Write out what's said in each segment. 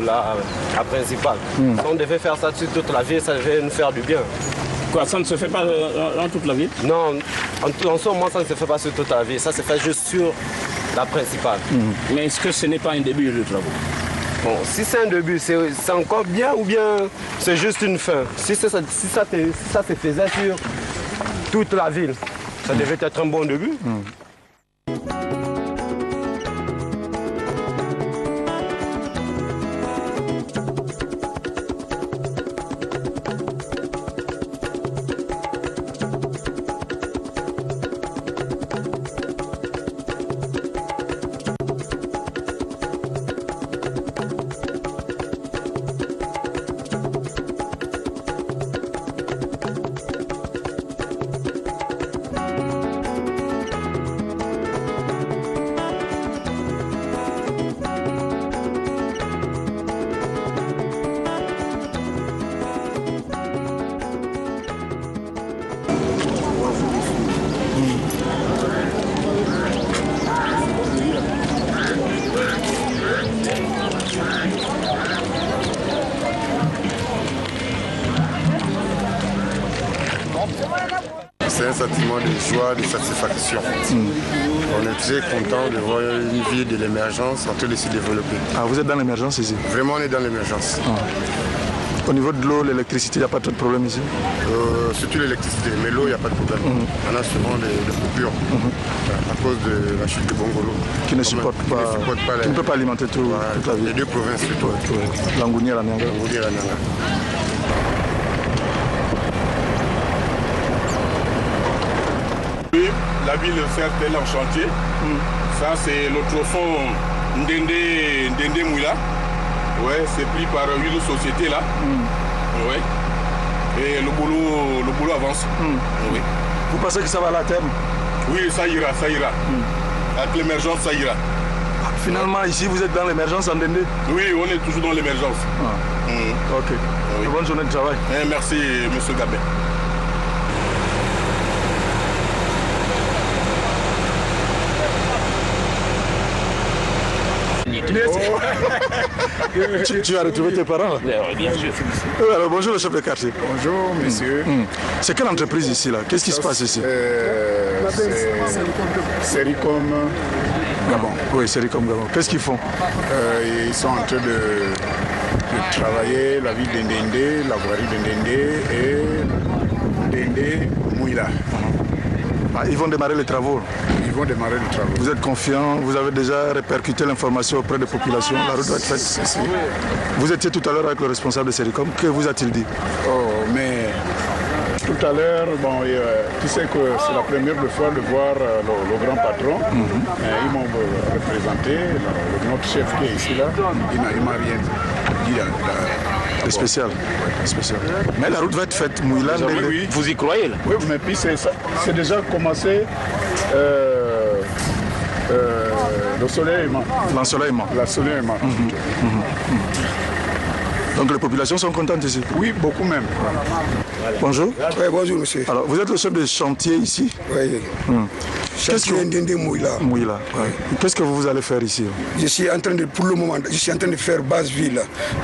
la principale. On devait faire ça sur toute la ville, ça devait nous faire du bien. Quoi, ça ne se fait pas dans toute la ville? Non, en ce moment, ça ne se fait pas sur toute la ville, ça se fait juste sur la principale. Mais est-ce que ce n'est pas un début de travaux? Bon, si c'est un début, c'est encore bien ou bien c'est juste une fin. Si ça se faisait sur toute la ville, ça devait être un bon début. C'est un sentiment de joie, de satisfaction. On est très content de voir une ville de l'émergence en train de se développer. Ah, vous êtes dans l'émergence ici? Vraiment, on est dans l'émergence. Au niveau de l'eau, l'électricité, il n'y a pas trop de problème ici? Surtout l'électricité, mais l'eau, il n'y a pas de problème. On a souvent des coupures à cause de la chute de Bongolo. Qui ne supporte pas, qui ne peut pas alimenter toute la ville. Les deux provinces plutôt. Langouni et la Nyanga. Langouni et la Nyanga. La ville certes elle est en chantier. Ça c'est l'autre fond Ndende Mouila. Ouais, c'est pris par une société là. Ouais. Et le boulot avance. Oui. Vous pensez que ça va à la terme? Oui, ça ira, ça ira. Avec l'émergence, ça ira. Finalement, ici, vous êtes dans l'émergence en Ndende? Oui, on est toujours dans l'émergence. Ok. Oui. Bonne journée de travail. Merci, monsieur Gabé. Tu as retrouvé tes parents? Bien sûr. Alors, bonjour le chef de quartier. Bonjour, monsieur. C'est quelle entreprise ici là? Qu'est-ce qui se passe ici? Sericom Gabon. Oui, Sericom Gabon. Qu'est-ce qu'ils font? Ils sont en train de travailler la ville d'Ndende, la voirie d'Ndende et Ndende Mouila. Ah, ils vont démarrer les travaux. Ils vont démarrer les travaux. Vous êtes confiant? Vous avez déjà répercuté l'information auprès des populations? La route va être faite? Vous étiez tout à l'heure avec le responsable de Sericom. Que vous a-t-il dit? Oh, mais tout à l'heure, bon, tu sais que c'est la première fois de voir le grand patron. Ils m'ont représenté, notre chef qui est ici là. Il m'a rien dit. C'est spécial. Mais la route va être faite, Mouila. Oui. Vous y croyez là? Oui, mais puis c'est déjà commencé l'ensoleillement. L'ensoleillement. Donc les populations sont contentes ici? Oui, beaucoup même. Bonjour. Oui, bonjour monsieur. Alors, vous êtes le chef de chantier ici? Oui. Chantier Ndende Mouila. Mouila. Ouais. Qu'est-ce que vous allez faire ici? Je suis en train de, pour le moment, je suis en train de faire base ville,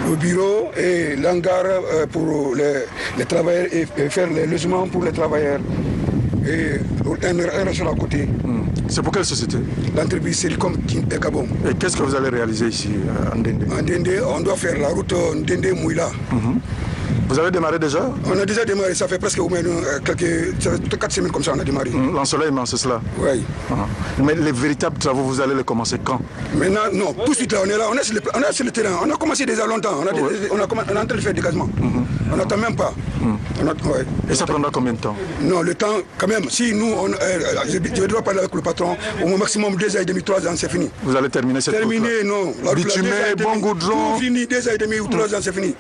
le bureau et l'hangar pour les travailleurs et faire les logements pour les travailleurs. Et un restaurant à côté. C'est pour quelle société? L'entreprise Sericom Gabon. Et qu'est-ce que vous allez réaliser ici à Ndende? En Ndende, on doit faire la route Ndende Mouila. Vous avez démarré déjà? On a déjà démarré, ça fait presque au moins ça fait 4 semaines comme ça on a démarré. L'ensoleillement, c'est cela? Oui. Mais les véritables travaux, vous allez les commencer quand? Maintenant, non, tout de suite là, on est là, on est sur le terrain. On a commencé déjà longtemps, on est en train de faire des dégagements. On n'attend même pas. Et ça prendra combien de temps? Non, le temps, quand même, si nous, je vais devoir parler avec le patron, au maximum 2 ans et demi, 3 ans, c'est fini. Vous allez terminer cette route-là? Terminé, non. Bitumé, bon goudron. Tout fini, 2 ans et demi ou 3 ans, c'est fini.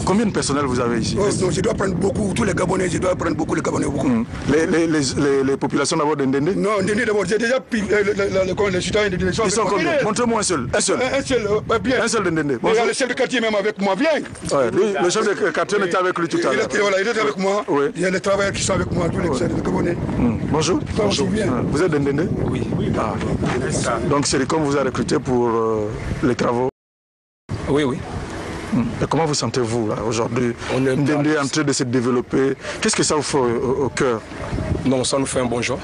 Combien de personnel vous avez ici? Non, je dois prendre beaucoup, tous les Gabonais, je dois prendre beaucoup les Gabonais. Beaucoup. Les populations d'abord de Ndende? Non, Ndende d'abord, j'ai déjà pris les citoyens de Ndende. Ils sont combien? Montrez-moi un seul. Un seul bien. Un seul de Ndende. Il y a le chef de quartier même avec moi, viens. Le chef de quartier était avec lui tout à l'heure. Voilà, il est avec moi. Il y a les travailleurs qui sont avec moi, tous les Gabonais. Bonjour. Bonjour. Vous êtes de Ndende? Oui. Donc Sericom vous a recruté pour les travaux? Oui, oui. Et comment vous sentez-vous aujourd'hui? Ndende est en train de se développer. Qu'est-ce que ça vous fait au cœur? Non, ça nous fait un bon jour.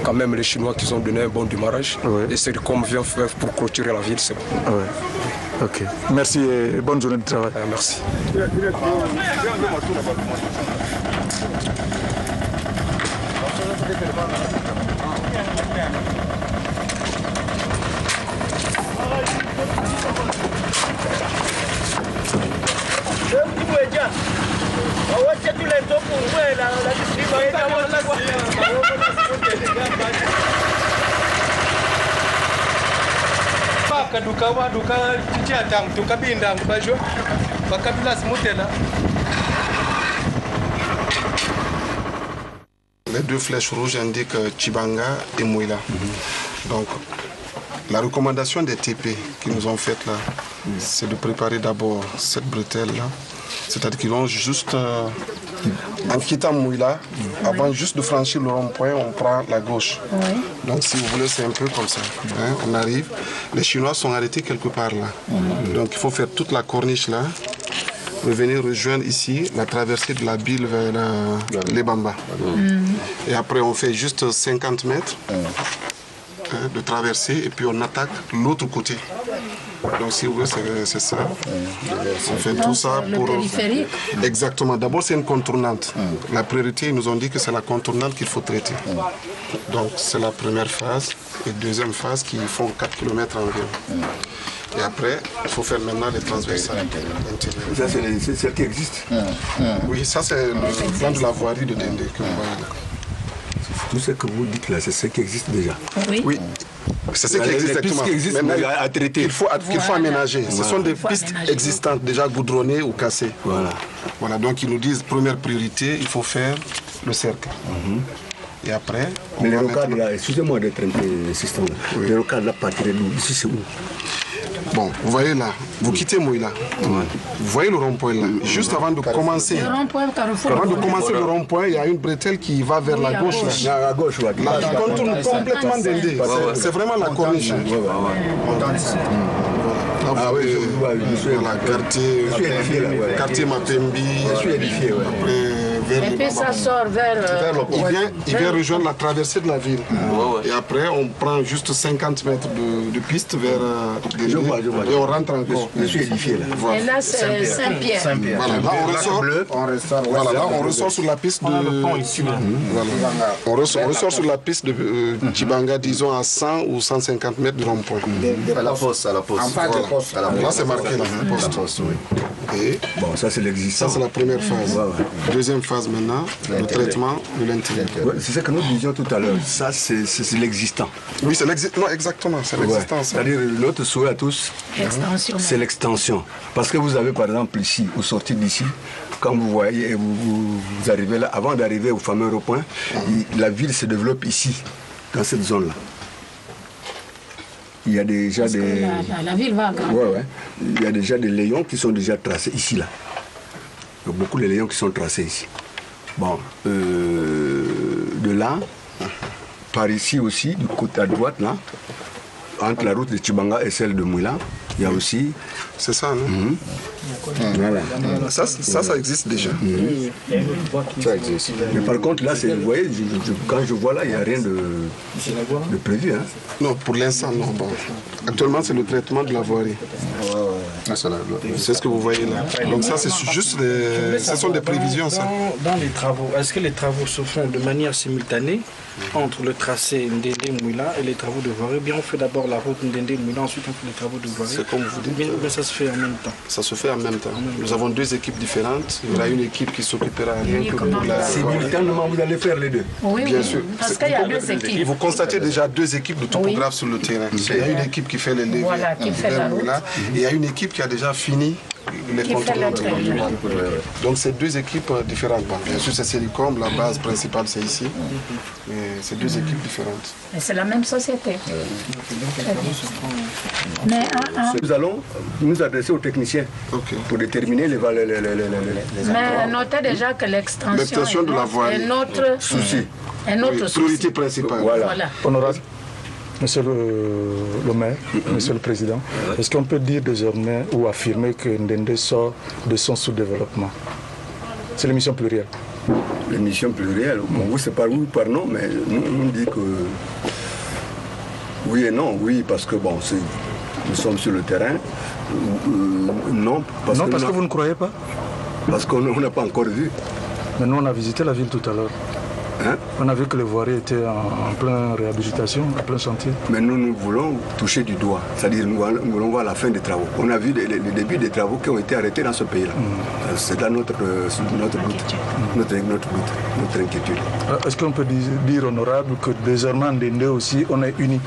Quand même, les Chinois qui ont donné un bon démarrage. Et c'est comme vient faire pour clôturer la ville, c'est bon. Ok. Merci et bonne journée de travail. Merci. Les deux flèches rouges indiquent Tchibanga et Mouila. Donc, la recommandation des TP qu'ils nous ont faite là, c'est de préparer d'abord cette bretelle là. C'est-à-dire qu'ils ont juste, en quittant Mouila, avant juste de franchir le rond-point, on prend la gauche. Donc si vous voulez, c'est un peu comme ça. Hein, on arrive, les Chinois sont arrêtés quelque part là. Donc il faut faire toute la corniche là, revenir rejoindre ici la traversée de la Bille vers les Bamba. Et après on fait juste 50 mètres de traversée et puis on attaque l'autre côté. Donc si vous voulez, c'est ça. On fait tout ça pour... Exactement. D'abord, c'est une contournante. La priorité, ils nous ont dit que c'est la contournante qu'il faut traiter. Donc c'est la première phase. Et deuxième phase qui font 4 km environ. Et après, il faut faire maintenant les transversales. Ça, c'est celle qui existe. Oui, ça c'est le plan de la voirie de Dende que vous voyez là. Tout ce que vous dites là, c'est ce qui existe déjà. Oui. C'est ce qui existe exactement. À traiter. Qu'il faut aménager. Ce sont des pistes existantes déjà goudronnées ou cassées. Voilà. Donc ils nous disent première priorité, il faut faire le cercle. Et après. Mais les rocades là, excusez-moi d'être un peu insistant. Les rocades là partiraient d'où? Ici c'est où? Bon, vous voyez là, vous quittez Mouila. Vous voyez le rond-point là. Juste avant de commencer. Avant de commencer le rond-point, il y a une bretelle qui va vers la gauche là. À gauche, là. Qui contourne complètement Dende. C'est vraiment la corniche. Ah oui, voilà, quartier Mapembi. Je suis édifié, Et puis ça sort vers... il vient rejoindre la traversée de la ville. Et après, on prend juste 50 mètres de piste vers... et on rentre encore. Je suis édifié là. Voilà. Et là, c'est Saint-Pierre. Voilà, là, on ressort sur la piste de... On ressort sur la piste de Tchibanga, disons à 100 ou 150 mètres du rond-point. À la poste. Là, c'est marqué là. Et bon, ça c'est l'existant. Ça c'est la première phase. Deuxième phase maintenant, le traitement de l'intérieur. C'est ce que nous disions tout à l'heure. Ça c'est l'existant. Oui, c'est l'existant. Non, exactement, c'est l'existant. C'est-à-dire notre souhait à tous, c'est l'extension. Parce que vous avez par exemple ici, vous sortez d'ici, quand vous voyez, vous arrivez là, avant d'arriver au fameux rond-point, la ville se développe ici, dans cette zone-là. Il y a déjà la ville va grandir. Il y a déjà des layons qui sont déjà tracés ici, là. Il y a beaucoup de layons qui sont tracés ici. Bon, de là, par ici aussi, du côté à droite, là, entre la route de Tchibanga et celle de Mouila, il y a aussi... C'est ça, non Voilà. Ça existe déjà. Ça existe. Mais par contre, là, vous voyez, quand je vois là, il n'y a rien de prévu. Hein. Non, pour l'instant, non. Bon. Actuellement, c'est le traitement de la voirie. C'est ce que vous voyez là. Donc ça, c'est juste ce sont des prévisions. Dans les travaux, est-ce que les travaux se font de manière simultanée entre le tracé Ndende-Mouila et les travaux de voirie? Bien, on fait d'abord la route Ndende-Mouila, ensuite on fait les travaux de voirie. C'est comme vous dites. Mais ça se fait en même temps. Ça se fait en même temps. Nous avons deux équipes différentes. Il y aura une équipe qui s'occupera rien que de la... Simultanément, vous allez faire les deux? Oui, bien sûr. Parce qu'il y a deux équipes. Vous constatez déjà deux équipes de topographes sur le terrain. Il y a une équipe qui fait les leviers. Voilà, qui fait la route. Et il y a une équipe qui a déjà fini les contours. Donc c'est deux équipes différentes. Bon, bien sûr, c'est Célicom, la base principale c'est ici. Mais c'est deux équipes différentes. Et c'est la même société. Mais nous allons nous adresser aux techniciens pour déterminer les valeurs. Mais notez déjà que l'extension de la voirie est notre souci. Est notre priorité principale. Voilà. Honorable. Monsieur le maire, Monsieur le Président, est-ce qu'on peut dire désormais ou affirmer que Ndendé sort de son sous-développement? C'est l'émission plurielle. L'émission plurielle, bon, vous c'est par oui ou par non, mais nous on dit que oui et non. Oui, parce que bon, nous sommes sur le terrain. Non, parce que vous ne croyez pas? Parce qu'on n'a pas encore vu. Mais nous on a visité la ville tout à l'heure. Hein? On a vu que les voiries étaient en pleine réhabilitation, en plein chantier. Mais nous voulons toucher du doigt, c'est-à-dire nous voulons voir la fin des travaux. On a vu le début des travaux qui ont été arrêtés dans ce pays-là. C'est là notre inquiétude. Est-ce qu'on peut dire, honorable, que désormais en Ndendé aussi, on est unis?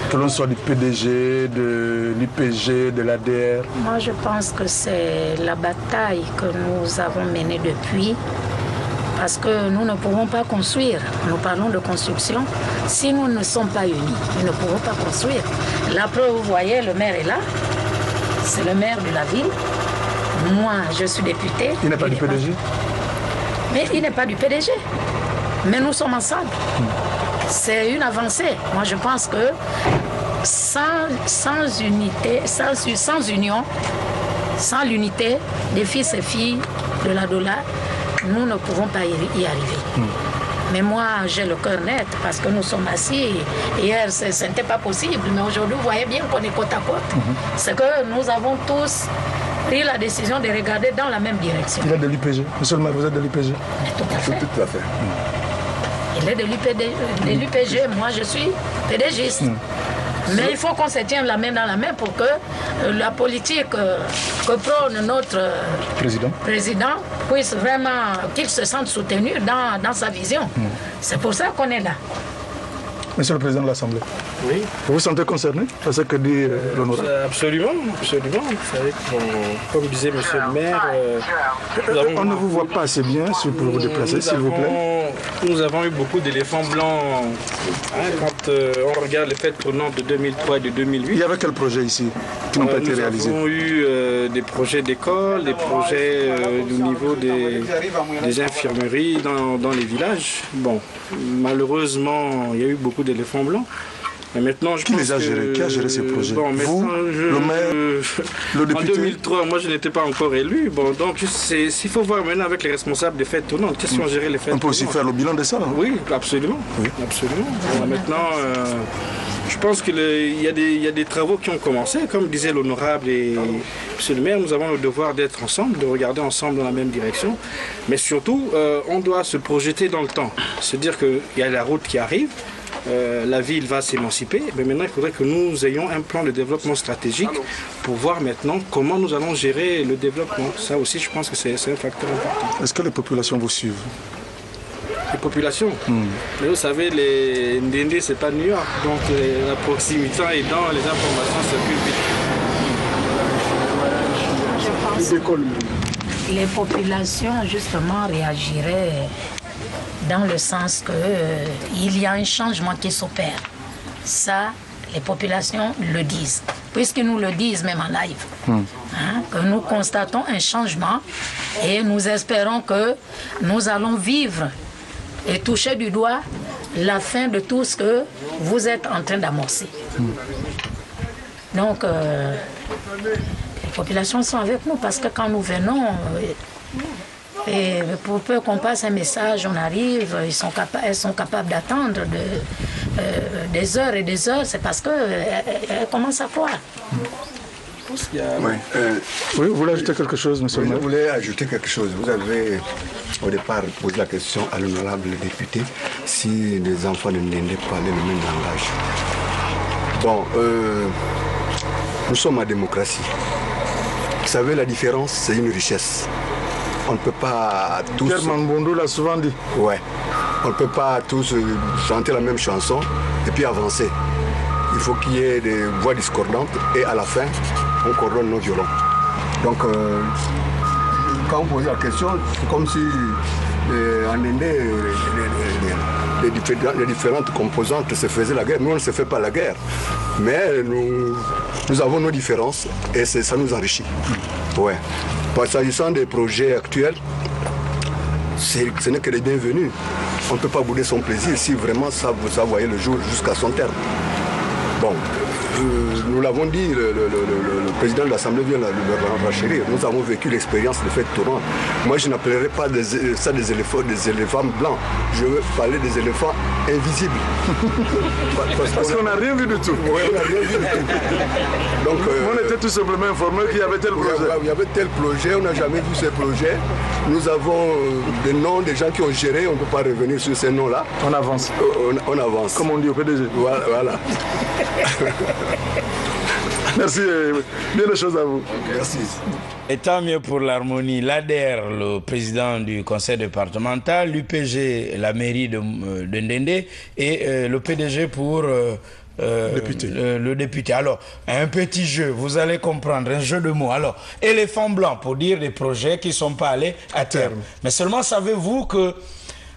Que l'on soit du PDG, de l'IPG, de l'ADR? Moi, je pense que c'est la bataille que nous avons menée depuis. Parce que nous ne pourrons pas construire. Nous parlons de construction. Si nous ne sommes pas unis, nous ne pourrons pas construire. La preuve, vous voyez, le maire est là. C'est le maire de la ville. Moi, je suis député. Il n'est pas du PDG? Mais il n'est pas du PDG. Mais nous sommes ensemble. C'est une avancée. Moi, je pense que sans unité, sans union, sans l'unité des fils et filles de la Dola, nous ne pouvons pas y arriver. Mais moi, j'ai le cœur net parce que nous sommes assis. Hier, ce n'était pas possible, mais aujourd'hui, vous voyez bien qu'on est côte à côte. C'est que nous avons tous pris la décision de regarder dans la même direction. Il est de l'IPG. Monsieur le maire, vous êtes de l'IPG? Tout à fait. Tout à fait. Il est de l'IPG. Moi, je suis PDGiste. Mais il faut qu'on se tienne la main dans la main pour que la politique que prône notre président puisse vraiment, qu'il se sente soutenu dans sa vision. C'est pour ça qu'on est là. Monsieur le Président de l'Assemblée, oui. Vous vous sentez concerné par ce que dit l'honorable? Absolument, absolument. Vous savez que, comme disait Monsieur le maire, on ne vous voit pas assez bien pour vous déplacer, s'il vous plaît. Nous avons eu beaucoup d'éléphants blancs quand on regarde les fêtes tournantes de 2003 et de 2008. Il y avait quel projet ici qui n'ont pas été réalisés? Nous avons eu des projets d'école, des projets au niveau des infirmeries dans les villages. Bon, malheureusement, il y a eu beaucoup d'éléphants blancs. Mais maintenant, qui les a gérés? Qui a géré ces projets? Bon, vous, le maire, le député? En 2003, moi je n'étais pas encore élu. Bon, donc il faut voir maintenant avec les responsables des fêtes tournantes. Qu'est-ce qu'on gérait les fêtes tournantes? On peut aussi faire le bilan de ça. Oui, absolument. Oui. Absolument. Bon, maintenant, je pense qu'il y a des travaux qui ont commencé. Comme disait l'honorable et monsieur le maire, nous avons le devoir d'être ensemble, de regarder ensemble dans la même direction. Mais surtout, on doit se projeter dans le temps. Se dire qu'il y a la route qui arrive. La ville va s'émanciper, mais maintenant il faudrait que nous ayons un plan de développement stratégique pour voir maintenant comment nous allons gérer le développement. Ça aussi, je pense que c'est un facteur important. Est-ce que les populations vous suivent? Les populations Mais vous savez, les Ndendé, c'est pas New York, donc la proximité aidant, les informations circulent vite. Je pense que les populations, justement, réagiraient dans le sens qu'il y a un changement qui s'opère. Ça, les populations le disent, puisqu'ils nous le disent même en live. Que nous constatons un changement et nous espérons que nous allons vivre et toucher du doigt la fin de tout ce que vous êtes en train d'amorcer. Donc, les populations sont avec nous parce que quand nous venons... Et pour peu qu'on passe un message, on arrive, elles sont capables d'attendre des heures et des heures, c'est parce qu'elles commencent à croire. Oui, vous voulez ajouter quelque chose, monsieur le maire? Je voulais ajouter quelque chose. Vous avez au départ posé la question à l'honorable député si les enfants de Ndendé parlaient le même langage. Bon, nous sommes en démocratie. Vous savez, la différence, c'est une richesse. On ne peut pas tous... Pierre Mambondo l'a souvent dit. Ouais. On ne peut pas tous chanter la même chanson et puis avancer. Il faut qu'il y ait des voix discordantes et à la fin, on coordonne nos violons. Donc, quand on pose la question, c'est comme si en Ndendé, les différentes composantes se faisaient la guerre. Nous, on ne se fait pas la guerre. Mais nous avons nos différences et ça nous enrichit. Ouais. S'agissant des projets actuels, ce n'est que les bienvenus. On ne peut pas bouder son plaisir si vraiment ça voyait le jour jusqu'à son terme. Bon, nous l'avons dit, le président de l'Assemblée vient de le renchérir. Nous avons vécu l'expérience de fête tournante. Moi, je n'appellerais pas ça des éléphants blancs. Je veux parler des éléphants invisibles. Parce qu'on n'a rien vu du tout. Oui, on n'a rien vu du tout. Donc, on était tout simplement informés qu'il y avait tel projet. Il y avait tel projet, on n'a jamais vu ces projets. Nous avons des noms des gens qui ont géré, on ne peut pas revenir sur ces noms-là. On avance. On avance. Comme on dit au PDG. Voilà. Merci, bien de choses à vous. Merci. Et tant mieux pour l'harmonie. L'ADER, le président du conseil départemental, l'UPG, la mairie de Ndendé, et le PDG pour le député. Alors, un petit jeu, vous allez comprendre, un jeu de mots. Alors, éléphant blanc pour dire des projets qui ne sont pas allés à terme. Mais seulement savez-vous que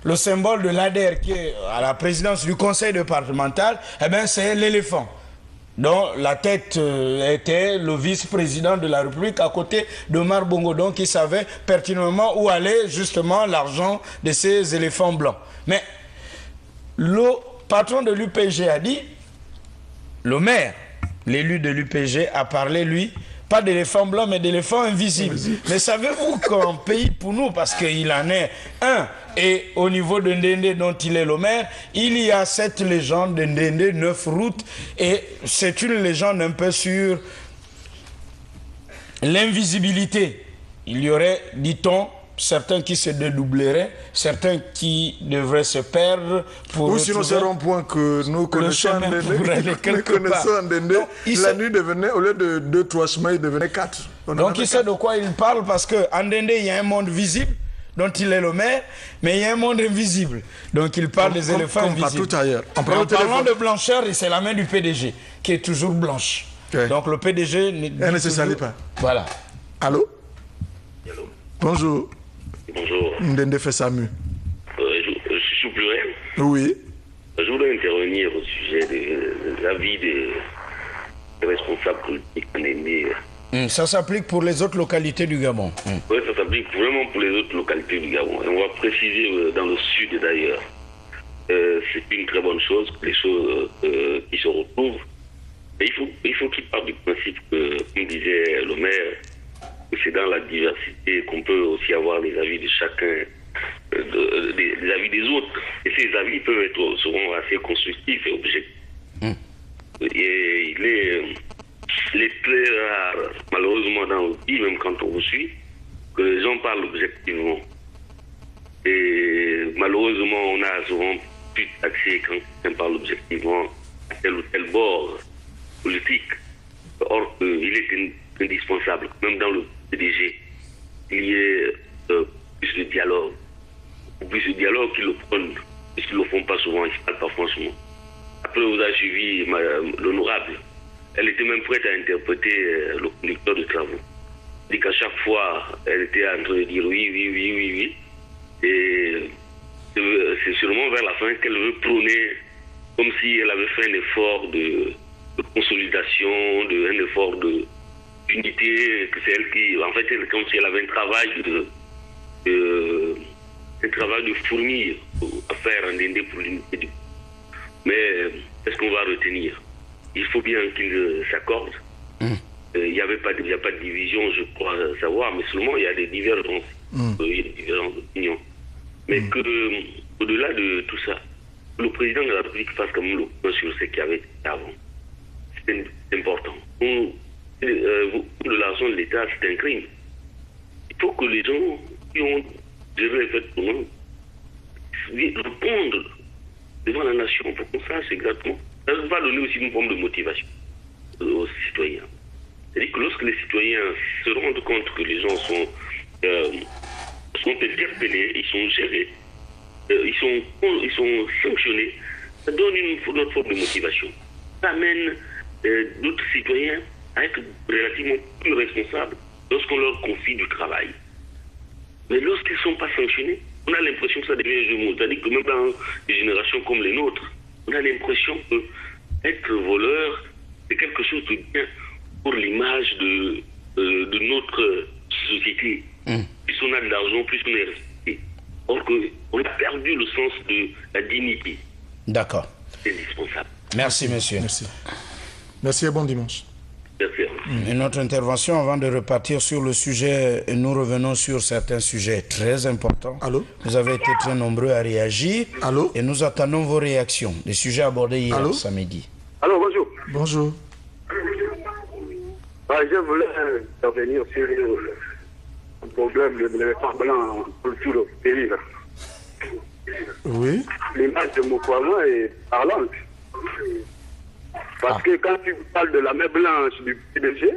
le symbole de l'ADER qui est à la présidence du conseil départemental, eh bien, c'est l'éléphant, dont la tête était le vice-président de la République à côté d'Omar Bongo, donc il savait pertinemment où allait justement l'argent de ces éléphants blancs. Mais le patron de l'UPG a dit, le maire, l'élu de l'UPG a parlé, lui, pas d'éléphant blanc, mais d'éléphant invisible. Mais savez-vous qu'un pays pour nous, parce qu'il en est un, et au niveau de Ndendé dont il est le maire, il y a cette légende de Ndendé, 9 routes, et c'est une légende un peu sur l'invisibilité. Il y aurait, dit-on, certains qui se dédoubleraient, certains qui devraient se perdre pour... Ou sinon c'est un point que nous connaissons en Ndendé, la nuit devenait, au lieu de 2-3 chemins, il devenait 4. Donc il sait de quoi il parle, parce qu'en Ndendé, il y a un monde visible, dont il est le maire, mais il y a un monde invisible. Donc il parle des éléphants invisibles. Partout ailleurs. En parlant de blancheur, c'est la main du PDG, qui est toujours blanche. Okay. Donc le PDG... Elle ne se salit pas. Voilà. Allô? Allô? Bonjour. Bonjour. Ndendé fait Samu. Je suis sous pluriel. Oui. Je voudrais intervenir au sujet de l'avis des responsables politiques en Ndendé. Ça s'applique pour les autres localités du Gabon. Oui, ça s'applique vraiment pour les autres localités du Gabon. Et on va préciser dans le sud d'ailleurs. C'est une très bonne chose, les choses qui se retrouvent. Et il faut qu'il parte du principe que, comme disait le maire, que c'est dans la diversité qu'on peut aussi avoir les avis de chacun, des avis des autres. Et ces avis peuvent être souvent assez constructifs et objectifs. Et il est très rare, malheureusement dans le pays, même quand on vous suit, que les gens parlent objectivement. Et malheureusement, on a souvent plus d'accès quand on parle objectivement à tel ou tel bord politique. Or, il est indispensable, même dans le PDG, qu'il y ait plus de dialogue. Plus de dialogue qu'ils le prennent, parce qu'ils ne le font pas souvent, ils ne parlent pas franchement. Après, vous avez suivi l'honorable. Elle était même prête à interpréter le conducteur de travaux. dit qu'à chaque fois, elle était en train de dire oui, oui, oui, oui, oui. Et c'est seulement vers la fin qu'elle veut prôner, comme si elle avait fait un effort de consolidation, un effort d'unité, que c'est elle qui, en fait, elle, comme si elle avait un travail de fourmi à faire en Ndendé pour l'unité du. Mais est-ce qu'on va retenir? Il faut bien qu'ils s'accordent. Il n'y a pas de division, je crois savoir, mais seulement il y a des divergences. Il y a des différences d'opinion. Mais au-delà de tout ça, le président de la République fasse comme le point sur ce qu'il y avait avant. C'est important. De l'argent de l'État, c'est un crime. Il faut que les gens qui ont géré les fêtes tournantes répondent devant la nation pour qu'on sache exactement. Ça va donner aussi une forme de motivation aux citoyens. C'est-à-dire que lorsque les citoyens se rendent compte que les gens sont interpellés, ils sont gérés, ils sont sanctionnés, ça donne une autre forme de motivation. Ça amène d'autres citoyens à être relativement plus responsables lorsqu'on leur confie du travail. Mais lorsqu'ils ne sont pas sanctionnés, on a l'impression que ça devient un jeu de mots. C'est-à-dire que même dans des générations comme les nôtres, on a l'impression que être voleur, c'est quelque chose de bien pour l'image de notre société. Plus on a de l'argent, plus on est respecté. Or qu'on a perdu le sens de la dignité. D'accord. C'est indispensable. Merci, monsieur. Merci. Merci et bon dimanche. Merci. Une autre intervention avant de repartir sur le sujet. Nous revenons sur certains sujets très importants. Allô? Vous avez été très nombreux à réagir. Allô? Et nous attendons vos réactions. Des sujets abordés hier samedi. Allô, bonjour. Bonjour. Je voulais intervenir sur le problème de l'éléphant blanc pour tout le pays. Là. Oui. L'image de Mokwama est parlante. Parce que quand tu parles de la main blanche du PDG,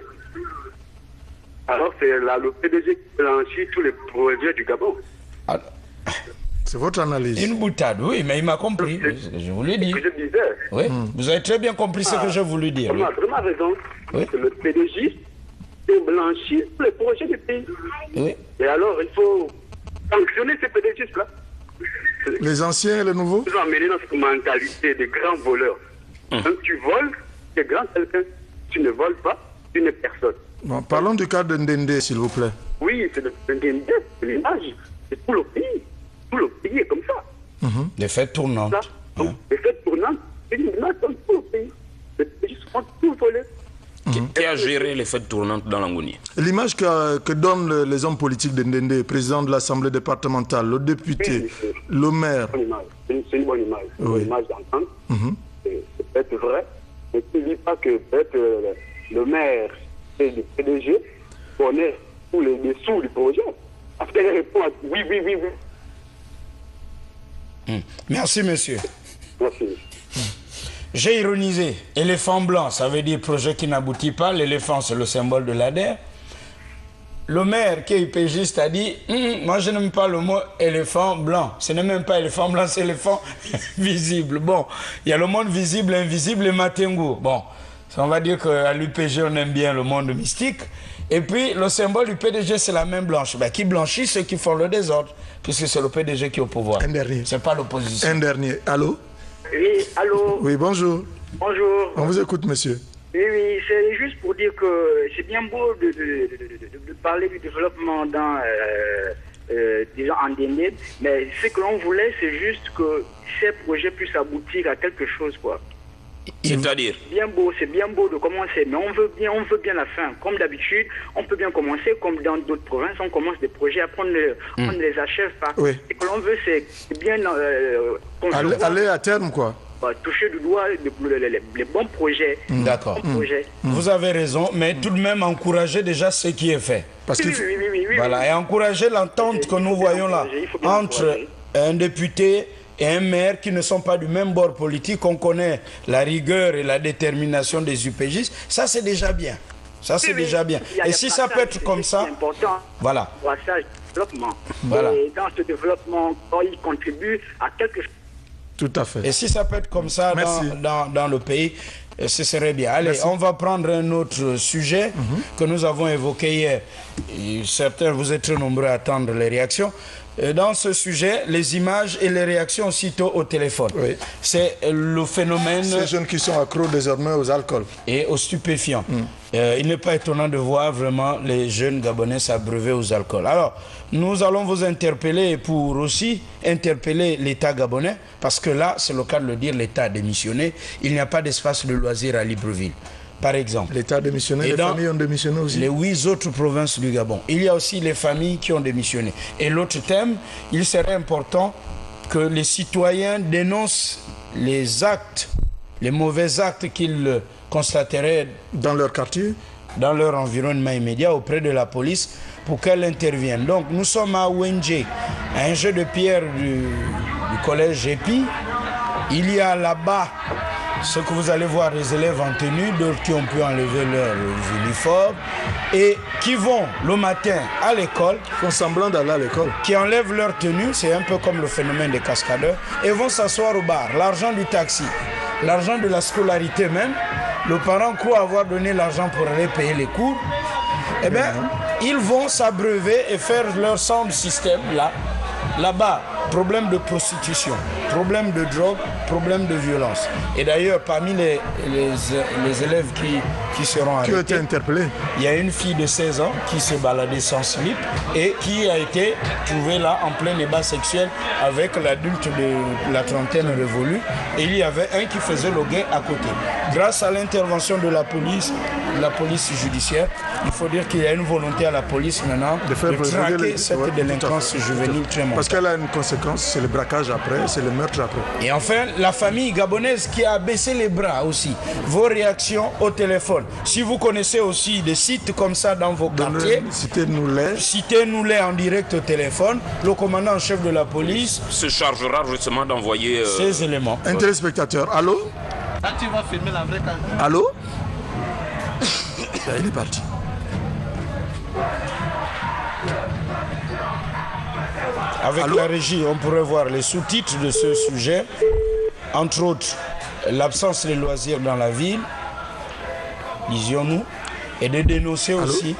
alors c'est le PDG qui blanchit tous les projets du Gabon. C'est votre analyse. Une boutade, oui, mais il m'a compris. Je vous l'ai dit. Ce que je disais. Oui, vous avez très bien compris ce que j'ai voulu dire. On a vraiment raison. Oui. Le PDG est blanchi tous les projets du pays. Oui. Et alors, il faut sanctionner ces PDG-là. Les anciens et les nouveaux? Ils ont amené dans cette mentalité de grands voleurs. Quand tu voles, tu es grand quelqu'un. Tu ne voles pas, tu n'es personne. Bon, parlons du cas de Ndende, s'il vous plaît. Oui, c'est Ndende, c'est l'image. C'est tout le pays. Tout le pays est comme ça. Des fêtes tournantes. Les fêtes tournantes, c'est une image dans tout le pays. Les pays sont tout volés. Qui a géré les fêtes tournantes dans l'Angonie? L'image que donnent les hommes politiques de Ndende, président de l'Assemblée départementale, le député, le maire. C'est une bonne image. Oui. Une image d'entente. C'est peut-être vrai, mais tu ne dis pas que peut-être le maire et le PDG connaissent tous les dessous du projet. Parce qu'elle répond à oui, oui, oui, oui. Merci, monsieur. Merci. J'ai ironisé. Éléphant blanc, ça veut dire projet qui n'aboutit pas. L'éléphant, c'est le symbole de l'ADER. Le maire qui est UPGiste a dit moi je n'aime pas le mot éléphant blanc. Ce n'est même pas éléphant blanc, c'est éléphant visible. Bon, il y a le monde visible, invisible et Matengo. Bon, on va dire qu'à l'UPG, on aime bien le monde mystique. Et puis, le symbole du PDG, c'est la main blanche. Ben, qui blanchit ceux qui font le désordre, puisque c'est le PDG qui est au pouvoir. Un dernier. C'est pas l'opposition. Un dernier. Allô? Oui, allô? Oui, bonjour. Bonjour. On vous écoute, monsieur. Oui, oui, c'est juste pour dire que c'est bien beau de parler du développement dans déjà en Ndende, mais ce que l'on voulait, c'est juste que ces projets puissent aboutir à quelque chose, quoi. C'est-à-dire? C'est bien beau de commencer, mais on veut bien la fin. Comme d'habitude, on peut bien commencer, comme dans d'autres provinces, on commence des projets, après on ne les achève pas. Oui. Ce que l'on veut, c'est bien aller à terme, quoi. Toucher du doigt les bons projets. D'accord. Vous avez raison, mais tout de même encourager déjà ce qui est fait. Parce oui, voilà, et encourager l'entente que nous voyons là entre un député et un maire qui ne sont pas du même bord politique. On connaît la rigueur et la détermination des UPGistes. Ça, c'est déjà bien. Ça, c'est déjà bien. Et si ça peut être comme ça, voilà. Voilà. Et dans ce développement, il contribue à quelque chose. Tout à fait. Et si ça peut être comme ça dans le pays, ce serait bien. Allez, on va prendre un autre sujet que nous avons évoqué hier. Et certains, vous êtes très nombreux à attendre les réactions. Dans ce sujet, les images et les réactions aussitôt au téléphone. Oui. C'est le phénomène... Ces jeunes qui sont accros désormais aux alcools. Et aux stupéfiants. Il n'est pas étonnant de voir vraiment les jeunes Gabonais s'abreuver aux alcools. Alors, nous allons vous interpeller pour aussi interpeller l'État gabonais, parce que là, c'est le cas de le dire, l'État a démissionné. Il n'y a pas d'espace de loisirs à Libreville. Par exemple. L'État a démissionné, les familles ont démissionné aussi. Les 8 autres provinces du Gabon. Il y a aussi les familles qui ont démissionné. Et l'autre thème, il serait important que les citoyens dénoncent les actes, les mauvais actes qu'ils constateraient dans leur quartier, dans leur environnement immédiat auprès de la police pour qu'elle intervienne. Donc nous sommes à Wenje, à un jeu de pierre du collège GEPI. Il y a là-bas ce que vous allez voir, des élèves en tenue, d'autres qui ont pu enlever leurs uniformes et qui vont le matin à l'école, font semblant d'aller à l'école, qui enlèvent leur tenue, c'est un peu comme le phénomène des cascadeurs, et vont s'asseoir au bar. L'argent du taxi, l'argent de la scolarité même, le parent croit avoir donné l'argent pour aller payer les cours, eh bien, ils vont s'abreuver et faire leur sound system là-bas. Problème de prostitution, problème de drogue, problème de violence. Et d'ailleurs, parmi les élèves qui qui seront arrêtés. Qui ont été interpellés. Il y a une fille de 16 ans qui se baladait sans slip et qui a été trouvée là en plein débat sexuel avec l'adulte de la trentaine révolue. Et il y avait un qui faisait le guet à côté. Grâce à l'intervention de la police judiciaire, il faut dire qu'il y a une volonté à la police maintenant de traquer cette délinquance juvénile très montante. Parce qu'elle a une conséquence, c'est le braquage après, c'est le meurtre après. Et enfin, la famille gabonaise qui a baissé les bras aussi. Vos réactions au téléphone. Si vous connaissez aussi des sites comme ça dans vos quartiers, citez-nous-les en direct au téléphone. Le commandant en chef de la police se chargera justement d'envoyer ces éléments. Un téléspectateur, allô? Là, tu vas filmer la vraie caméra. Allô? Il est parti. Avec la régie, on pourrait voir les sous-titres de ce sujet. Entre autres, l'absence de loisirs dans la ville, disions-nous, et de dénoncer aussi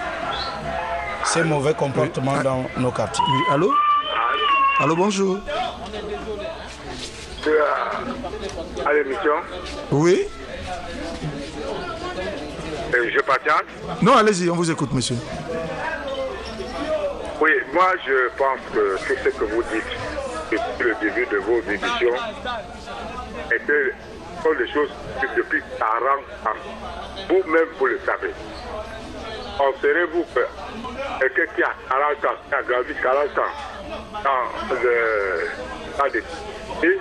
ces mauvais comportements dans nos quartiers. Oui, allô? Allô, bonjour. À l'émission. Oui. Je patiente. Non, allez-y, on vous écoute, monsieur. Oui, moi je pense que tout ce que vous dites depuis le début de vos émissions sont des choses depuis 40 ans. Vous-même, vous le savez. Observez-vous que quelqu'un qui a 40 ans, qui a grandi 40 ans dans des cités,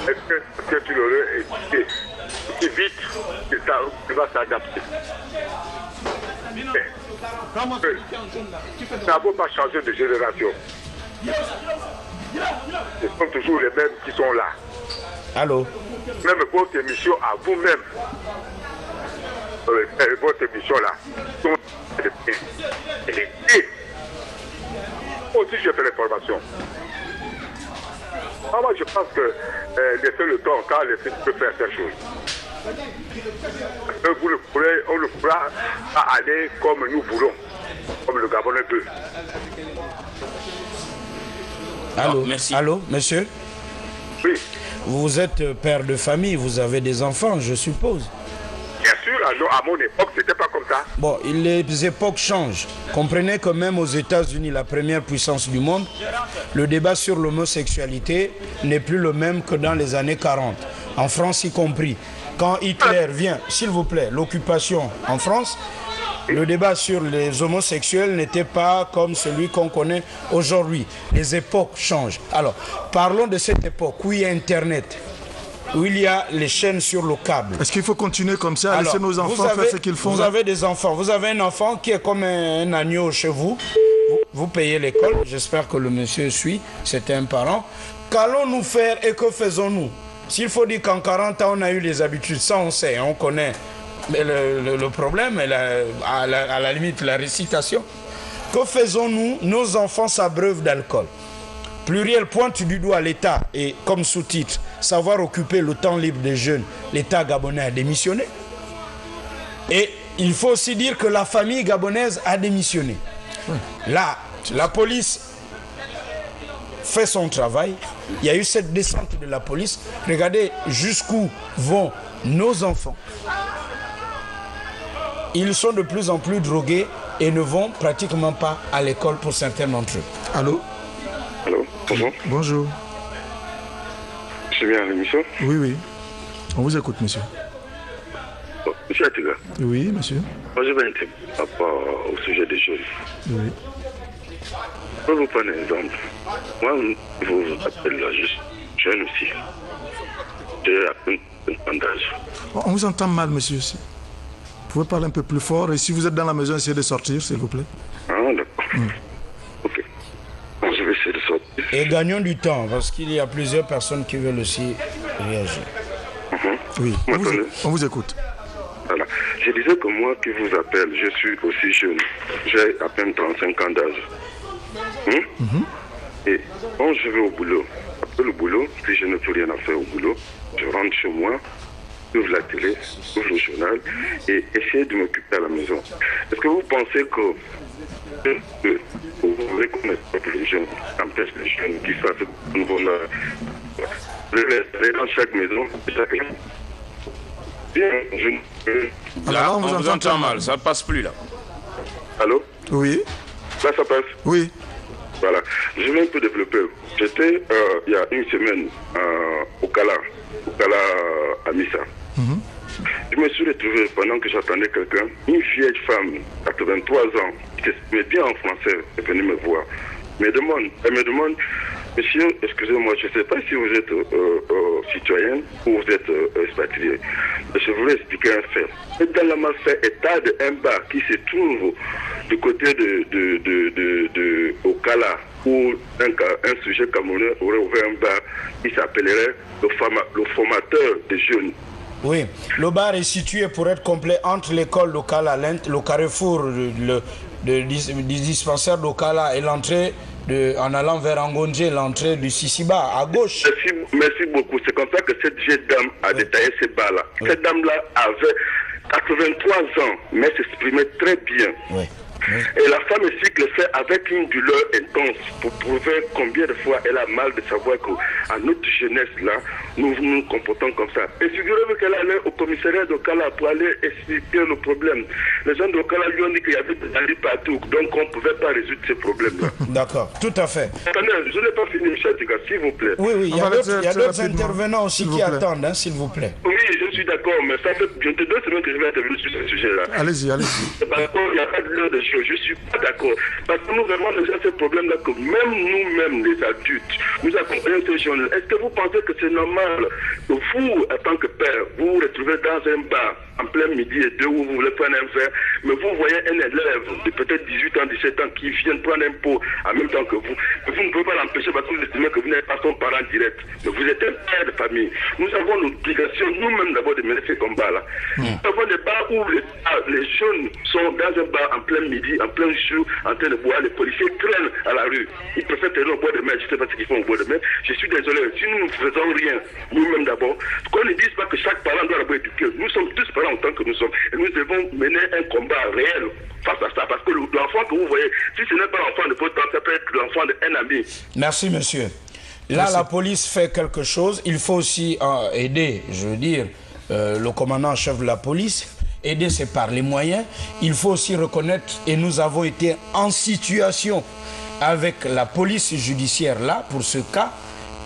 est-ce que tu l'aurais éduqué aussi vite qu'il va s'adapter? Ça ne vaut pas changer de génération. Ce sont toujours les mêmes qui sont là. Allô? Même votre émission à vous-même, votre émission là, aussi je fais l'information. Moi je pense que laissez le temps quand les filles peuvent faire ces choses. On ne pourra pas aller comme nous voulons, comme le Gabonais veut. Allô, merci. Allô, monsieur? Oui. Vous êtes père de famille, vous avez des enfants, je suppose. Bien sûr, à mon époque, c'était pas comme ça. Bon, les époques changent. Comprenez que même aux États-Unis, la première puissance du monde, le débat sur l'homosexualité n'est plus le même que dans les années 40. En France y compris. Quand Hitler vient, s'il vous plaît, l'occupation en France, le débat sur les homosexuels n'était pas comme celui qu'on connaît aujourd'hui. Les époques changent. Alors, parlons de cette époque où il y a Internet, où il y a les chaînes sur le câble. Est-ce qu'il faut continuer comme ça, à laisser nos enfants faire ce qu'ils font? Vous avez des enfants. Vous avez un enfant qui est comme un agneau chez vous. Vous payez l'école. J'espère que le monsieur suit. C'est un parent. Qu'allons-nous faire et que faisons-nous? S'il faut dire qu'en 40 ans, on a eu les habitudes, ça on sait, on connaît. Mais le problème, à la limite, la récitation. Que faisons-nous? Nos enfants s'abreuvent d'alcool. Pluriel pointe du doigt l'État et comme sous-titre, savoir occuper le temps libre des jeunes, l'État gabonais a démissionné. Et il faut aussi dire que la famille gabonaise a démissionné. Là, la police fait son travail. Il y a eu cette descente de la police. Regardez jusqu'où vont nos enfants. Ils sont de plus en plus drogués et ne vont pratiquement pas à l'école pour certains d'entre eux. Allô? Allô, bonjour. Bonjour. Je suis bien à l'émission? Oui, oui. On vous écoute, monsieur. Bon, monsieur Atiga. Oui, monsieur. Moi, je vais intervenir par rapport au sujet des jeunes. Oui. Je vais vous prendre un exemple. Moi, je vous appelle là, je suis jeune aussi. J'ai à peine 20 ans d'âge. On vous entend mal, monsieur. Vous pouvez parler un peu plus fort et si vous êtes dans la maison, essayez de sortir, s'il vous plaît. Ah, d'accord. Ok. Bon, je vais essayer de sortir. Et gagnons du temps, parce qu'il y a plusieurs personnes qui veulent aussi réagir. Oui, on vous écoute. Voilà. Je disais que moi qui vous appelle, je suis aussi jeune. J'ai à peine 35 ans d'âge. Et quand je vais au boulot, après le boulot, si je n'ai plus rien à faire au boulot, je rentre chez moi, j'ouvre la télé, j'ouvre le journal et essayer de m'occuper à la maison. Est-ce que vous pensez que vous voulez connaître les jeunes, empêche les jeunes qui fassent ce nouveau-là, dans chaque maison, Bien, Là, on vous entend mal, ça ne passe plus là. Allô? Oui. Là, ça passe? Oui. Voilà. Je vais un peu développer. J'étais il y a une semaine au Kala à Missa. Je me suis retrouvé pendant que j'attendais quelqu'un, une vieille femme, 83 ans, qui s'exprimait bien en français, est venue me voir. Elle me demande, monsieur, excusez-moi, je ne sais pas si vous êtes citoyen ou vous êtes expatrié. Je voulais expliquer un fait. Et dans la malfait état d'un bar qui se trouve du côté de Okala, où un sujet camerounais aurait ouvert un bar qui s'appellerait le formateur des jeunes. Oui, le bar est situé, pour être complet, entre l'école d'Okala, le carrefour du dispensaire d'Okala et l'entrée, en allant vers Angonje, l'entrée du Sisiba, à gauche. Merci beaucoup. C'est comme ça que cette vieille dame a détaillé ces bars-là. Oui. Cette dame-là avait 83 ans, mais s'exprimait très bien. Oui. Et la femme ici le fait avec une douleur intense pour prouver combien de fois elle a mal de savoir qu'à notre jeunesse là, nous nous comportons comme ça. Et figurez-vous qu'elle allait au commissariat d'Okala pour aller expliquer le problème. Les gens d'Okala lui ont dit qu'il y avait des alliés partout, donc on ne pouvait pas résoudre ces problèmes-là. D'accord, tout à fait. Attendez, je n'ai pas fini, Michel Diga, s'il vous plaît. Oui, il y a d'autres intervenants aussi qui attendent, hein, s'il vous plaît. Oui, je suis d'accord, mais ça fait bientôt 2 semaines que je vais intervenir sur ce sujet-là. Allez-y. Parce qu'il n'y a pas de l'heure de choses. Je ne suis pas d'accord. Parce que nous avons déjà ce problème-là que même nous-mêmes, les adultes, nous accompagnons ces jeunes. Est-ce que vous pensez que c'est normal que vous, en tant que père, vous vous retrouvez dans un bar en plein midi et 2 où vous voulez prendre un verre, mais vous voyez un élève de peut-être 18 ans, 17 ans qui vient prendre un pot en même temps que vous. Mais vous ne pouvez pas l'empêcher parce que vous estimez que vous n'êtes pas son parent direct. Mais vous êtes un père de famille. Nous avons l'obligation nous-mêmes d'abord de mener ces combats-là. Nous avons des bars où les jeunes sont dans un bar en plein midi, en plein jour, en train de boire. Les policiers traînent à la rue. Ils préfèrent traîner au bois de mer. Je ne sais pas ce qu'ils font au bois de mer. Je suis désolé. Si nous ne faisons rien, nous-mêmes d'abord, qu'on ne dise pas que chaque parent doit d'abord éduquer. Nous sommes tous parents en tant que nous sommes. Et nous devons mener un combat réel face à ça. Parce que l'enfant que vous voyez, si ce n'est pas l'enfant de votre temps, ça peut être l'enfant d'un ami. Merci, monsieur. Là, la police fait quelque chose. Il faut aussi aider, je veux dire, le commandant en chef de la police. Aider, c'est par les moyens. Il faut aussi reconnaître, et nous avons été en situation avec la police judiciaire là, pour ce cas.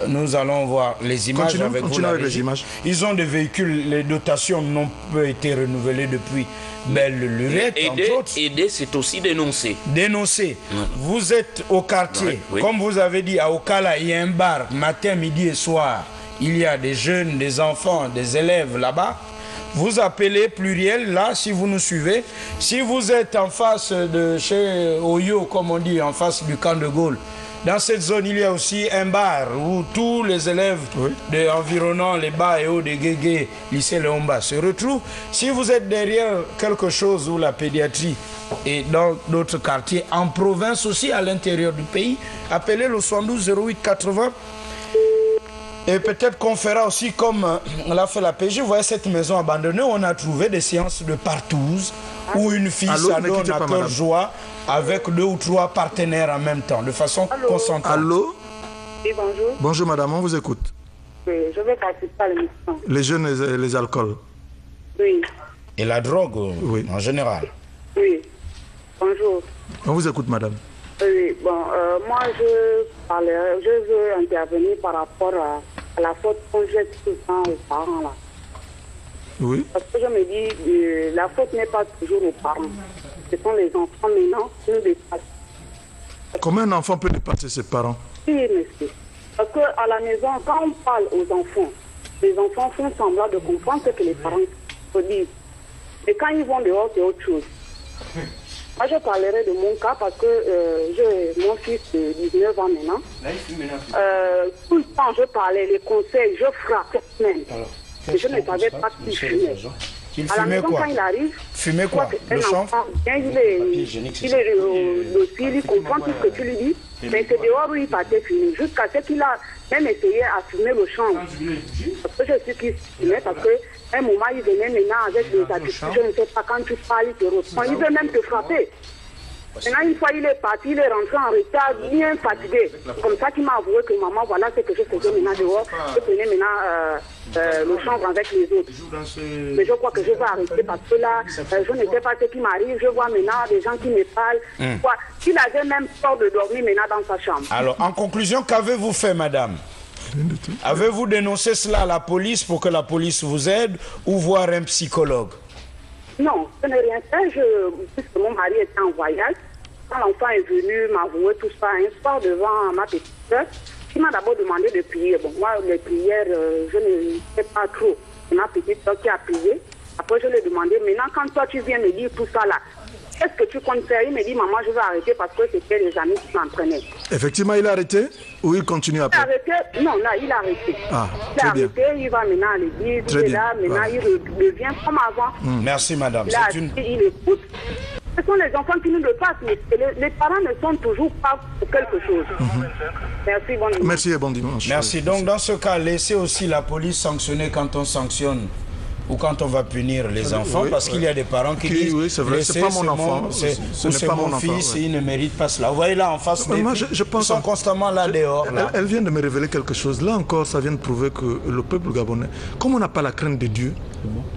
Nous allons voir les images avec vous. Les images. Ils ont des véhicules, les dotations n'ont pas été renouvelées depuis belle lurette, entre autres. Aider, c'est aussi dénoncer. Dénoncer. Vous êtes au quartier, comme vous avez dit, à Okala, il y a un bar, matin, midi et soir. Il y a des jeunes, des enfants, des élèves là-bas. Vous appelez pluriel, là, si vous nous suivez. Si vous êtes en face de chez Oyo, comme on dit, en face du camp de Gaulle, dans cette zone, il y a aussi un bar où tous les élèves environnant les bas et hauts de Guégué, lycée Léomba, se retrouvent. Si vous êtes derrière quelque chose où la pédiatrie est dans d'autres quartiers, en province aussi, à l'intérieur du pays, appelez le 72 08 80. Et peut-être qu'on fera aussi comme l'a fait la PJ. Vous voyez cette maison abandonnée, on a trouvé des séances de partouze où une fille s'adonne à cœur joie avec 2 ou 3 partenaires en même temps, de façon consentant. Allô? Oui, bonjour. Bonjour madame, on vous écoute. Oui, je vais participer à l'émission. Les jeunes et les alcools. Oui. Et la drogue, en général. Oui. Bonjour. On vous écoute madame. Oui, bon, moi je veux intervenir par rapport à la faute qu'on jette souvent aux parents là. Oui. Parce que je me dis, la faute n'est pas toujours aux parents. Ce sont les enfants maintenant qui nous dépassent. Comment un enfant peut dépasser ses parents? Oui, monsieur. Parce qu'à la maison, quand on parle aux enfants, les enfants font semblant de comprendre ce que les parents disent. Et quand ils vont dehors, c'est autre chose. Moi, je parlerai de mon cas parce que j'ai mon fils de 19 ans maintenant. Tout le temps, je parlais, les conseils, je frappais même. Et je ne savais pas qu'il fumait. À la maison, quand il arrive, fumait quoi? Le chanvre? Il est docile, il comprend tout ce que tu lui dis. Mais c'est dehors où il partait fumer. Jusqu'à ce qu'il a même essayé à fumer le chanvre. Parce que je sais qu'il fumait, parce qu'à un moment, il venait maintenant avec des attitudes. Je ne sais pas, quand tu parles, il te reprend. Il veut même te frapper. Maintenant, une fois il est parti, il est rentré en retard, bien fatigué. Comme ça qu'il m'a avoué que maman, voilà ce que je faisais maintenant dehors. Je prenais maintenant le chambre avec les autres. Mais je crois que je vais arrêter parce que là, je ne sais pas ce qui m'arrive. Je vois maintenant des gens qui me parlent. Il avait même peur de dormir maintenant dans sa chambre. Alors, en conclusion, qu'avez-vous fait, madame? Avez-vous dénoncé cela à la police pour que la police vous aide ou voir un psychologue? Non, je n'ai rien fait. Puisque mon mari était en voyage, quand l'enfant est venu m'avouer tout ça, un soir devant ma petite soeur, il m'a d'abord demandé de prier. Bon, moi, les prières, je ne sais pas trop. C'est ma petite soeur qui a prié. Après, je lui ai demandé, maintenant, quand toi, tu viens me dire tout ça là, qu'est-ce que tu comptes faire? Il me dit, maman, je vais arrêter parce que c'était les amis qui m'entraînaient. Effectivement, il a arrêté ou il continue après? Il a arrêté. Non, là, il a arrêté. Ah, il a arrêté, il va maintenant à l'église, il est là, maintenant, il revient comme avant. Merci, madame. Il écoute. Ce sont les enfants qui nous le passent, mais les parents ne sont toujours pas pour quelque chose. Merci, bon dimanche. Merci et bon dimanche. Merci. Donc, dans ce cas, laissez aussi la police sanctionner quand on sanctionne ou quand on va punir les enfants, parce qu'il y a des parents qui disent oui, c'est vrai, c'est pas mon enfant, c'est mon fils, il ne mérite pas cela. Vous voyez là en face, ils sont constamment là dehors. Là. Elle vient de me révéler quelque chose. Là encore, ça vient de prouver que le peuple gabonais, comme on n'a pas la crainte de Dieu,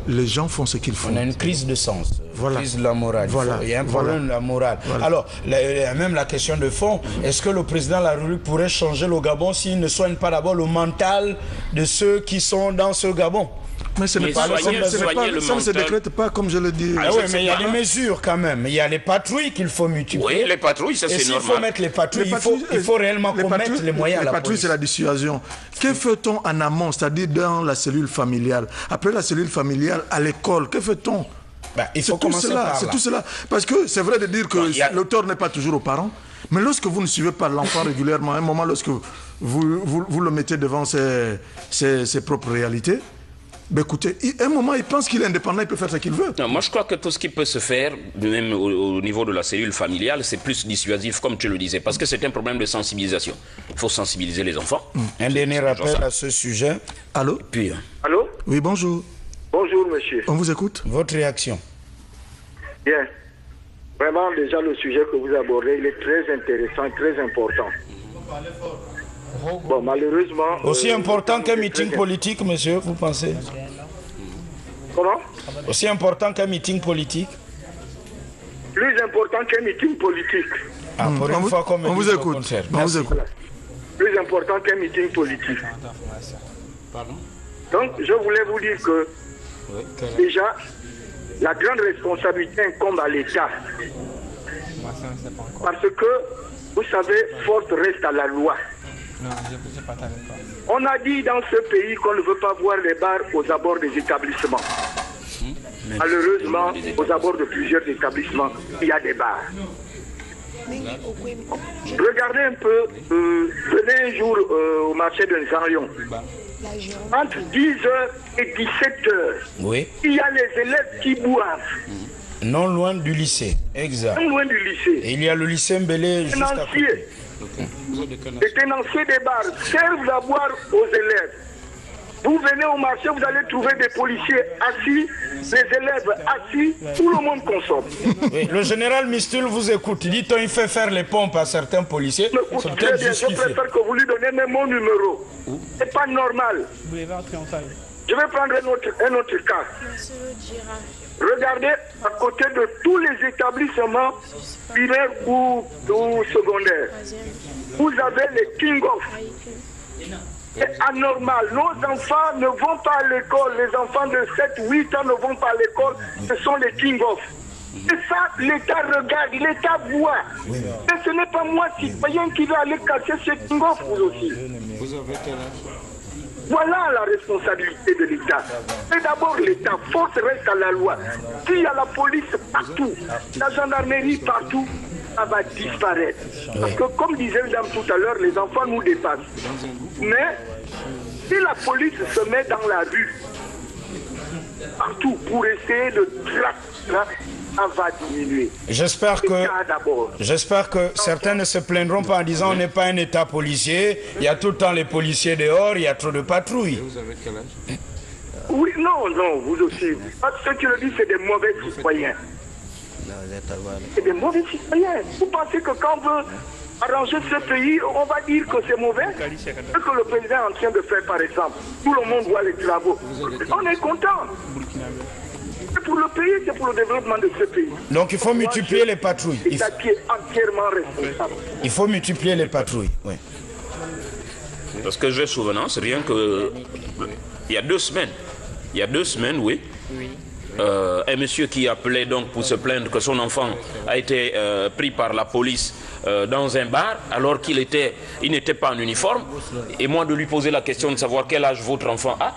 les gens font ce qu'ils font. On a une crise de sens, une crise de la morale. Voilà. Il y a un problème de la morale. Voilà. Alors, même la question de fond, est-ce que le président de la République pourrait changer le Gabon s'il ne soigne pas d'abord le mental de ceux qui sont dans ce Gabon? Mais ce n'est pas, ça ne se décrète pas, comme je le dis. Ah oui, mais il y a des mesures quand même. Il y a les patrouilles qu'il faut multiplier. Oui, les patrouilles, ça c'est normal. Il faut mettre les patrouilles, il faut réellement mettre les moyens à la police. Les patrouilles, c'est la dissuasion. Que fait-on en amont, c'est-à-dire dans la cellule familiale? Après la cellule familiale, à l'école, que fait-on? Il faut commencer par là. C'est tout cela. Parce que c'est vrai de dire que l'auteur n'est pas toujours aux parents, mais lorsque vous ne suivez pas l'enfant régulièrement, à un moment, lorsque vous le mettez devant ses propres réalités, ben écoutez, à un moment, il pense qu'il est indépendant, il peut faire ce qu'il veut. Non, moi, je crois que tout ce qui peut se faire, même au niveau de la cellule familiale, c'est plus dissuasif, comme tu le disais, parce que c'est un problème de sensibilisation. Il faut sensibiliser les enfants. Un dernier rappel à ce sujet. Allô? Puis, allô? Oui, bonjour. Bonjour, monsieur. On vous écoute. Votre réaction? Bien. Vraiment, déjà, le sujet que vous abordez, il est très intéressant et très important. Bon, malheureusement... Aussi important qu'un meeting politique, monsieur, vous pensez? Comment? Aussi important qu'un meeting politique? Plus important qu'un meeting politique. Ah, pour une fois qu'on on vous écoute. On vous écoute. Plus important qu'un meeting politique. Donc, je voulais vous dire que, déjà, la grande responsabilité incombe à l'État. Parce que, vous savez, force reste à la loi. On a dit dans ce pays qu'on ne veut pas voir les bars aux abords des établissements. Malheureusement, aux abords de plusieurs établissements, il y a des bars. Regardez un peu, venez un jour au marché de Nzarion. Entre 10h et 17h, il y a les élèves qui boivent. Non loin du lycée, exact. Non loin du lycée. Et il y a le lycée Mbélé juste à côté. Les tenanciers des bars servent à boire aux élèves. Vous venez au marché, vous allez trouver des policiers assis, les élèves assis, tout le monde consomme. Oui, le général Mistul vous écoute. Dit-on, il fait faire les pompes à certains policiers. Très bien, je préfère que vous lui donniez même mon numéro. C'est pas normal. Je vais prendre un autre cas. Regardez à côté de tous les établissements primaires ou secondaires. Vous avez les king-off. C'est anormal. Nos enfants ne vont pas à l'école. Les enfants de 7, 8 ans ne vont pas à l'école. Ce sont les king-off. Et ça, l'État regarde, l'État voit. Mais ce n'est pas moi, citoyen, qui vais aller casser ces king-off, vous aussi. Voilà la responsabilité de l'État. C'est d'abord l'État. Force reste à la loi. S'il y a la police partout, la gendarmerie partout, ça va disparaître. Parce que comme disait une dame tout à l'heure, les enfants nous dépassent. Mais si la police se met dans la rue, partout, pour essayer de traquer, ça va diminuer. J'espère que certains ne se plaindront pas en disant on n'est pas un État policier, il y a tout le temps les policiers dehors, il y a trop de patrouilles. Vous avez quel âge? Oui, non, vous aussi. Ceux qui le disent, c'est des mauvais citoyens. C'est des mauvais citoyens. Vous pensez que quand on veut arranger ce pays, on va dire que c'est mauvais? Ce que le président est en train de faire, par exemple, tout le monde voit les travaux. On est content. C'est pour le pays, c'est pour le développement de ce pays. Donc il faut multiplier les patrouilles. C'est ça qui est entièrement responsable. Il faut multiplier les patrouilles, oui. Parce que j'ai souvenance, rien que... Il y a 2 semaines, oui. Un monsieur qui appelait donc pour se plaindre que son enfant a été pris par la police dans un bar alors qu'il n'était pas en uniforme. Et moi de lui poser la question de savoir quel âge votre enfant a.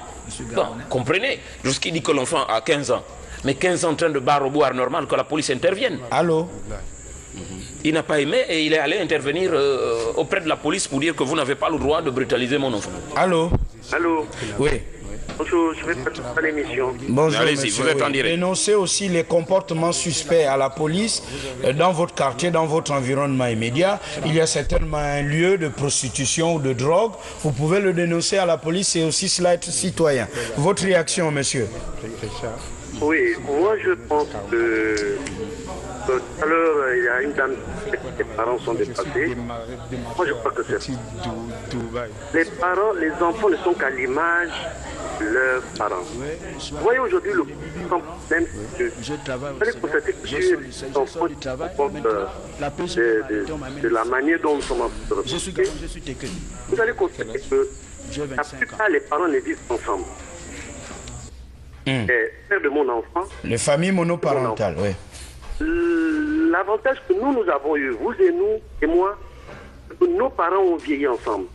Bon, comprenez, jusqu'il dit que l'enfant a 15 ans. Mais 15 ans en train de boire normal que la police intervienne. Allô? Il n'a pas aimé et il est allé intervenir auprès de la police pour dire que vous n'avez pas le droit de brutaliser mon enfant. Allô? Allô? Oui. Bonjour, je vais participer à l'émission. Bonjour, allez-y, monsieur, vous êtes en direct. Dénoncez aussi les comportements suspects à la police dans votre quartier, dans votre environnement immédiat. Il y a certainement un lieu de prostitution ou de drogue. Vous pouvez le dénoncer à la police et aussi cela être citoyen. Votre réaction, monsieur? Oui, moi je pense que tout à l'heure, il y a une dame qui dit que les parents sont dépassés. Moi je crois que c'est... Les parents, les enfants ne sont qu'à l'image de leurs parents. Vous voyez aujourd'hui le problème, c'est que vous allez constater que les enfants de la manière dont nous sommes en train de reproduire, vous allez constater que la plupart des parents ne vivent ensemble. Les pères de mon enfant. Les familles monoparentales, oui. L'avantage que nous avons eu, vous et nous et moi, c'est que nos parents ont vieilli ensemble.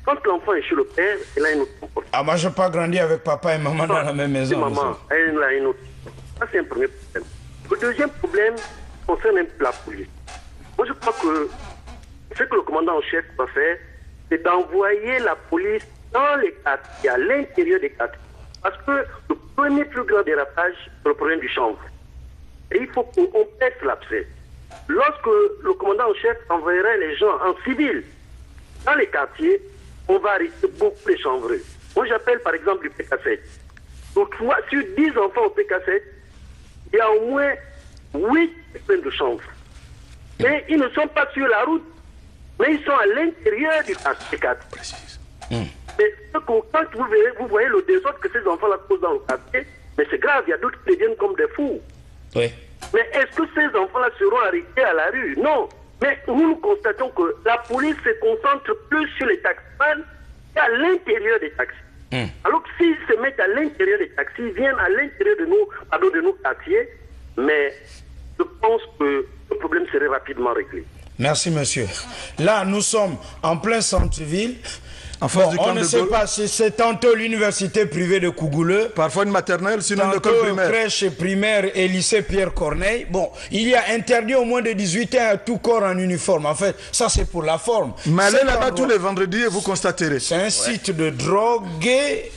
Quand l'enfant est chez le père, il a une autre comportement. Ah, moi je n'ai pas grandi avec papa et maman dans la même maison. Maman, elle a une autre. Ça c'est un premier problème. Le deuxième problème concerne un peu la police. Moi je crois que ce que le commandant en chef doit faire, c'est d'envoyer la police dans les quartiers, à l'intérieur des quartiers. Parce que le premier plus grand dérapage, c'est le problème du chanvre. Et il faut qu'on pèse l'abcès. Lorsque le commandant en chef enverrait les gens en civil dans les quartiers, on va arrêter beaucoup les chanvreux. Moi j'appelle par exemple du PK7. Donc sur 10 enfants au PK7, il y a au moins 8 pleins de chanvre. Mais ils ne sont pas sur la route, mais ils sont à l'intérieur du quartier 4. Mais quand vous voyez le désordre que ces enfants-là causent dans le quartier, mais c'est grave, il y a d'autres qui deviennent comme des fous. Oui. Mais est-ce que ces enfants-là seront arrêtés à la rue? Non. Mais nous constatons que la police se concentre plus sur les taximans qu'à l'intérieur des taxis. Alors que s'ils se mettent à l'intérieur des taxis, ils viennent à l'intérieur de nos quartiers, mais je pense que le problème serait rapidement réglé. Merci, monsieur. Là, nous sommes en plein centre-ville. On ne sait pas si c'est tantôt l'université privée de Kougouleu. Parfois une maternelle, sinon une école primaire. Crèche primaire et lycée Pierre Corneille. Bon, il y a interdit au moins de 18 ans à tout corps en uniforme. En fait, ça c'est pour la forme. Mais allez là-bas tous les vendredis et vous constaterez. C'est un site de drogue et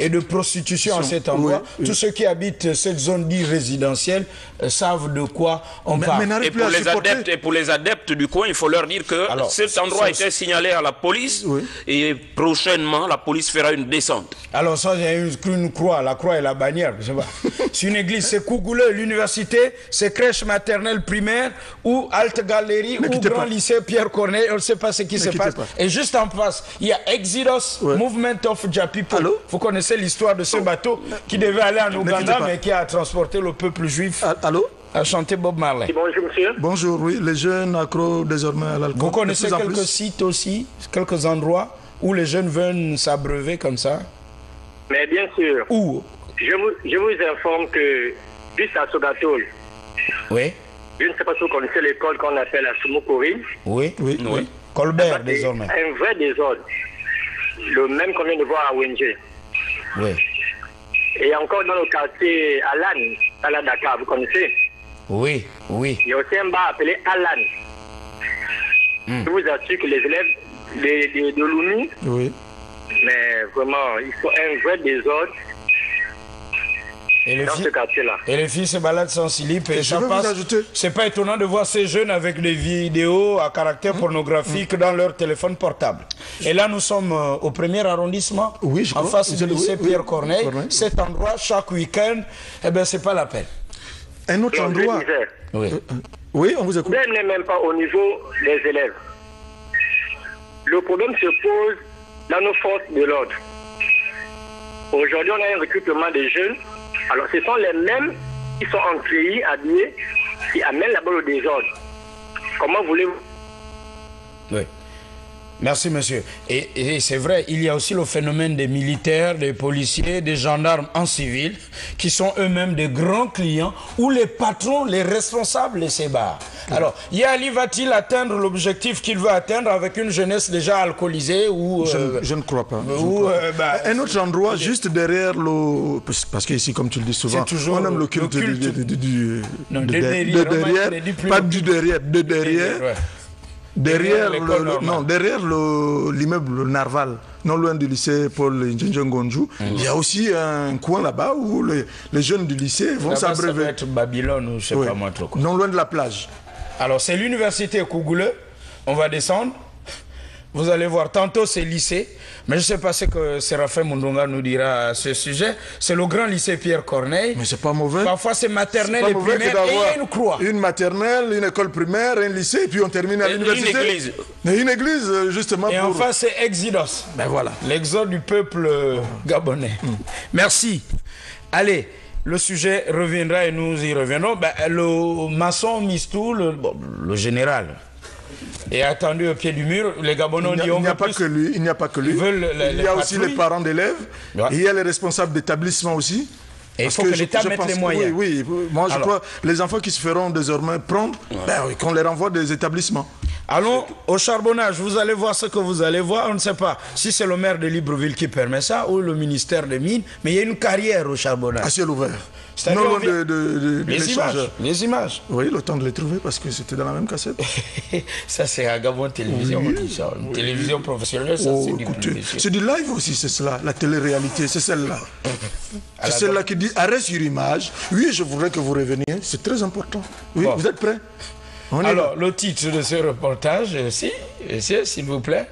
de prostitution à cet endroit. Tous ceux qui habitent cette zone dite résidentielle savent de quoi on parle. Et pour les adeptes du coin, il faut leur dire que cet endroit était signalé à la police. Et prochainement, la police fera une descente. Alors ça, il y a une croix, la croix et la bannière, je sais pas. C'est une église, c'est Kougouleu, l'université, c'est crèche maternelle primaire, ou Halte Galerie, ou grand lycée Pierre Corneille, on ne sait pas ce qui se passe. Et juste en face, il y a Exodus, Movement of Japipo. Vous connaissez l'histoire de ce bateau qui devait aller en Ouganda, mais qui a transporté le peuple juif. Allô? À chanter Bob Marley. Bonjour monsieur. Bonjour, oui, les jeunes accros désormais à l'alcool. Vous connaissez quelques sites aussi, quelques endroits où les jeunes viennent s'abreuver comme ça? Mais bien sûr. Où? Je vous informe que juste à Sogatol. Oui. Je ne sais pas si vous connaissez l'école qu'on appelle à Soumokori. Oui. Colbert désormais. Un vrai désordre. Le même qu'on vient de voir à Wenje. Oui. Et encore dans le quartier Alan, à la Dakar, vous connaissez? Oui. Il y a aussi un bar appelé Alan. Je vous assure que les élèves de l'UNI, mais vraiment, il faut un vrai désordre dans ce quartier-là. Et les filles se baladent sans slip et ça passe. C'est pas étonnant de voir ces jeunes avec des vidéos à caractère pornographique dans leur téléphone portable. Et là, nous sommes au premier arrondissement, en face du lycée Pierre Corneille. Cet endroit, chaque week-end, eh ben, c'est pas la peine. Un autre endroit. Oui, on vous écoute. Le problème n'est même pas au niveau des élèves. Le problème se pose dans nos forces de l'ordre. Aujourd'hui, on a un recrutement des jeunes. Alors, ce sont les mêmes qui sont en pays, admis, qui amènent la balle au désordre. Comment voulez-vous? Oui. Merci, monsieur. Et c'est vrai, il y a aussi le phénomène des militaires, des policiers, des gendarmes en civil, qui sont eux-mêmes des grands clients, où les patrons, les responsables les sébarrent. Alors, Yali va-t-il atteindre l'objectif qu'il veut atteindre avec une jeunesse déjà alcoolisée ou je ne crois pas. Un autre endroit, juste derrière le... Parce qu'ici, comme tu le dis souvent, on aime le culte de derrière, pas du derrière, de derrière. Derrière l'immeuble Narval, non loin du lycée Paul Ndjengonjou, il y a aussi un coin là-bas où les jeunes du lycée vont s'abreuver. Ça va être Babylone ou je sais pas moi trop. Non loin de la plage. Alors c'est l'université Kougoule, on va descendre. Vous allez voir, tantôt c'est lycée, mais je ne sais pas ce que Séraphin Mundunga nous dira à ce sujet. C'est le grand lycée Pierre Corneille. Mais c'est pas mauvais. Parfois c'est maternelle et primaire et une croix. Une maternelle, une école primaire, un lycée, et puis on termine à l'université. Une église. Une église, justement. Et enfin c'est Exodus. Ben voilà. L'exode du peuple gabonais. Merci. Allez. Le sujet reviendra et nous y reviendrons. Le maçon Mistou, le général, est attendu au pied du mur. Les Gabonais ont dit il n'y a pas que lui. Il n'y a pas que lui. Il y a aussi les parents d'élèves. Il y a les responsables d'établissement aussi. Et il faut que l'État mette les moyens. Oui, moi je crois les enfants qui se feront désormais prendre, qu'on les renvoie des établissements. Allons au charbonnage, vous allez voir ce que vous allez voir, on ne sait pas si c'est le maire de Libreville qui permet ça ou le ministère des Mines, mais il y a une carrière au charbonnage. À ciel ouvert. Non loin de les images. Oui, le temps de les trouver parce que c'était dans la même cassette. Ça c'est à Gabon Télévision, on dit ça. Une télévision professionnelle, ça c'est du live aussi, c'est cela, la télé-réalité, c'est celle-là. C'est celle-là qui dit arrêt sur image. Oui, je voudrais que vous reveniez, c'est très important. Oui, vous êtes prêts? Alors, le titre de ce reportage, monsieur, s'il vous plaît.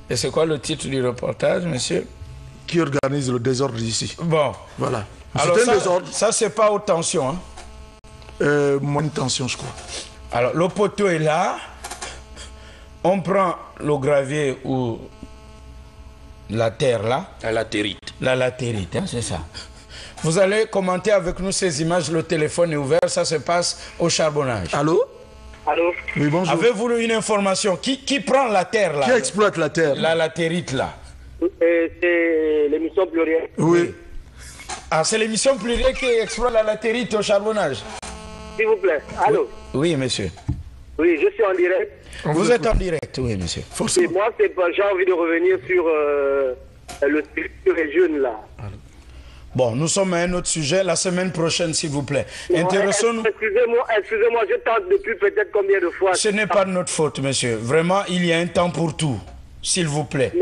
Et c'est quoi le titre du reportage, monsieur? Qui organise le désordre ici. Bon. Voilà. Alors ça c'est pas haute tension, hein? Moyenne tension, je crois. Alors, le poteau est là. On prend le gravier ou la terre, là. La latérite. La latérite, hein, c'est ça. Vous allez commenter avec nous ces images. Le téléphone est ouvert. Ça se passe au charbonnage. Allô? Allô? Oui, bonjour. Avez-vous une information? Qui prend la terre, là? Qui exploite la terre? La latérite, là. C'est l'émission plurielle. Oui. Ah, c'est l'émission plurielle qui exploite la latérite au charbonnage. S'il vous plaît. Allô? Oui, monsieur. Oui, je suis en direct. Vous êtes en direct, oui, monsieur. Et moi, j'ai envie de revenir sur le sujet des jeunes, là. Bon, nous sommes à un autre sujet la semaine prochaine, s'il vous plaît. Intéressons-nous. Excusez-moi, je tente depuis peut-être combien de fois. Ce n'est pas de notre faute, monsieur. Vraiment, il y a un temps pour tout. S'il vous plaît.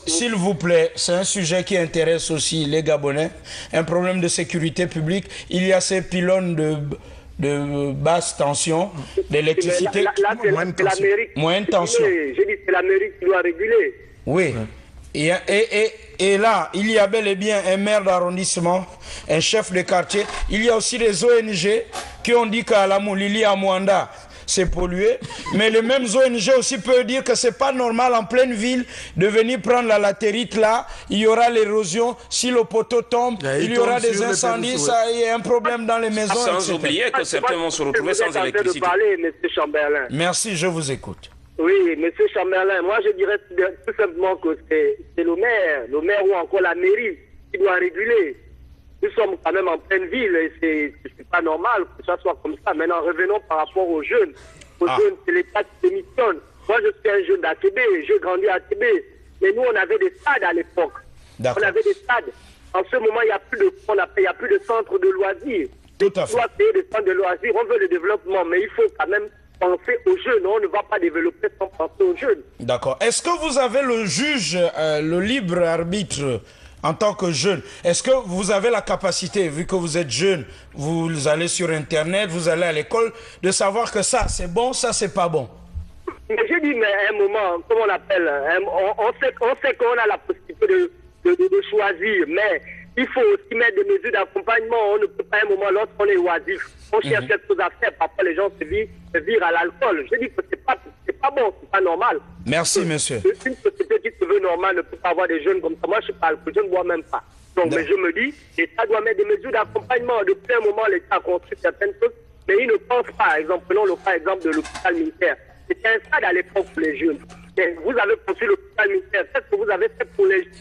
S'il vous plaît, c'est un sujet qui intéresse aussi les Gabonais. Un problème de sécurité publique. Il y a ces pylônes de basse tension, d'électricité. Moyenne tension. J'ai dit c'est la mairie qui doit réguler. Oui. Et là, il y a bel et bien un maire d'arrondissement, un chef de quartier. Il y a aussi des ONG qui ont dit qu'à la Moulili, à Mwanda, c'est pollué. Mais les mêmes ONG aussi peuvent dire que c'est pas normal en pleine ville de venir prendre la latérite là. Il y aura l'érosion. Si le poteau tombe, il y aura des incendies. Il y a un problème dans les maisons. Sans oublier que certains vont se retrouver sans électricité. Merci, je vous écoute. Oui, monsieur Chamberlain, moi je dirais tout simplement que c'est le maire ou encore la mairie qui doit réguler. Nous sommes quand même en pleine ville et c'est pas normal que ça soit comme ça. Maintenant, revenons par rapport aux jeunes. Jeunes, c'est l'État qui démissionne. Moi, je suis un jeune d'ATB, j'ai grandi à ATB. Mais nous, on avait des stades à l'époque. On avait des stades. En ce moment, il n'y a plus de centres de loisirs. Tout à fait. On doit payer des centres de loisirs. On veut le développement, mais il faut quand même penser aux jeunes. On ne va pas développer sans penser aux jeunes. D'accord. Est-ce que vous avez le juge, le libre arbitre en tant que jeune? Est-ce que vous avez la capacité, vu que vous êtes jeune, vous allez sur Internet, vous allez à l'école, de savoir que ça c'est bon, ça c'est pas bon? Mais j'ai dit, mais à un moment, comment on appelle, on sait qu'on a la possibilité de choisir, mais il faut aussi mettre des mesures d'accompagnement. On ne peut pas à un moment, lorsqu'on est oisif, on cherche quelque chose à faire. Parfois, les gens se virent à l'alcool. Je dis que c'est pas bon, c'est pas normal. Merci, monsieur. Une société qui se veut normale ne peut pas avoir des jeunes comme ça. Moi, je ne suis pas alcool, je ne bois même pas. Donc, mais je me dis, l'État doit mettre des mesures d'accompagnement. Depuis un moment, l'État a construit certaines choses, mais il ne pense pas. Par exemple, prenons le cas exemple de l'hôpital militaire. C'était un stade à l'époque pour les jeunes. Et vous avez construit l'hôpital militaire. Qu'est-ce que vous avez fait pour les jeunes?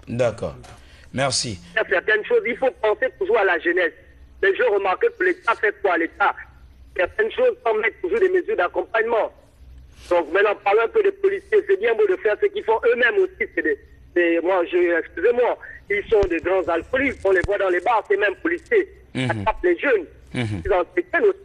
D'accord. Merci. Il y a certaines choses, il faut penser toujours à la jeunesse. Mais je remarque que l'État fait quoi? L'État, certaines choses sans mettre toujours des mesures d'accompagnement. Donc maintenant, parlons un peu des policiers. C'est bien beau de faire ce qu'ils font eux-mêmes aussi. Excusez-moi, ils sont des grands alcooliques. On les voit dans les bars, ces mêmes policiers. Ils attrapent les jeunes. Ils en séquennent aussi.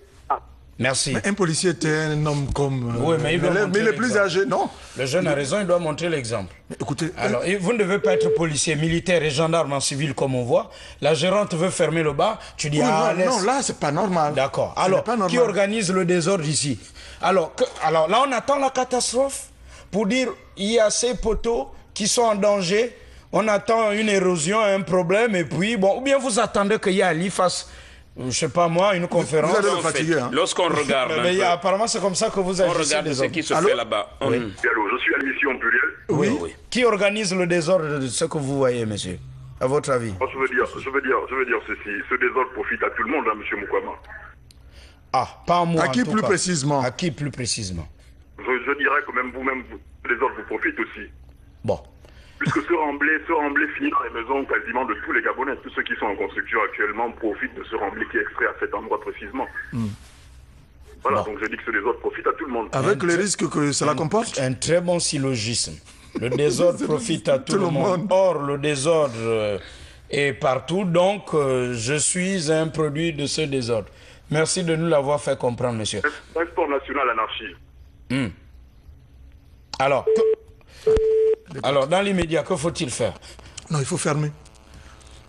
Merci. Mais un policier était un homme comme... oui, mais il est plus âgé, non? Le jeune a raison, il doit montrer l'exemple. Écoutez... Alors, vous ne devez pas être policier, militaire et gendarme en civil comme on voit. La gérante veut fermer le bar, tu dis... Oui, laisse. non, là, c'est pas normal. D'accord. Alors, qui organise le désordre ici? Alors, là, on attend la catastrophe pour dire il y a ces poteaux qui sont en danger. On attend une érosion, un problème, et puis, bon, ou bien vous attendez qu'il y ait Ali fasse... Je sais pas moi, une conférence. Vous allez le fatiguer. Hein. Lorsqu'on regarde. Mais apparemment, c'est comme ça que vous agissez. On regarde ce qui se fait là-bas. Oui. Alors, je suis à l'émission plurielle. Oui. Qui organise le désordre de ce que vous voyez, monsieur? À votre avis? Je veux dire ceci. Ce désordre profite à tout le monde, hein, monsieur Mukwama. Ah, pas à moi. À qui plus précisément? À qui plus précisément? Je dirais que même vous-même, le désordre vous profite aussi. Bon. Puisque ce remblai finit dans les maisons quasiment de tous les Gabonais. Tous ceux qui sont en construction actuellement profitent de ce remblai qui est extrait à cet endroit précisément. Voilà, donc je dis que ce désordre profite à tout le monde. Avec les risques que cela comporte? Un très bon syllogisme. Le désordre profite à tout le monde. Or, le désordre est partout, donc je suis un produit de ce désordre. Merci de nous l'avoir fait comprendre, monsieur. C'est un sport national anarchie. Alors, dans l'immédiat, que faut-il faire? Non, il faut fermer.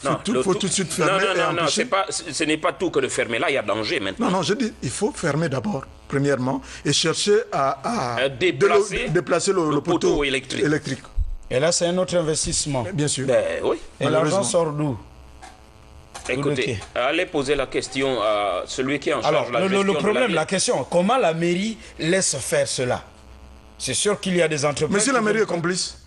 Il faut tout de suite fermer. Non, ce n'est pas tout que de fermer. Là, il y a danger maintenant. Non, je dis, il faut fermer d'abord, premièrement, et chercher à déplacer le poteau électrique. Et là, c'est un autre investissement. Bien sûr. Oui. Et l'argent sort d'où? Écoutez, allez poser la question à celui qui est en charge de la gestion. Le problème, la question, comment la mairie laisse faire cela? C'est sûr qu'il y a des entreprises... Mais si la mairie est complice,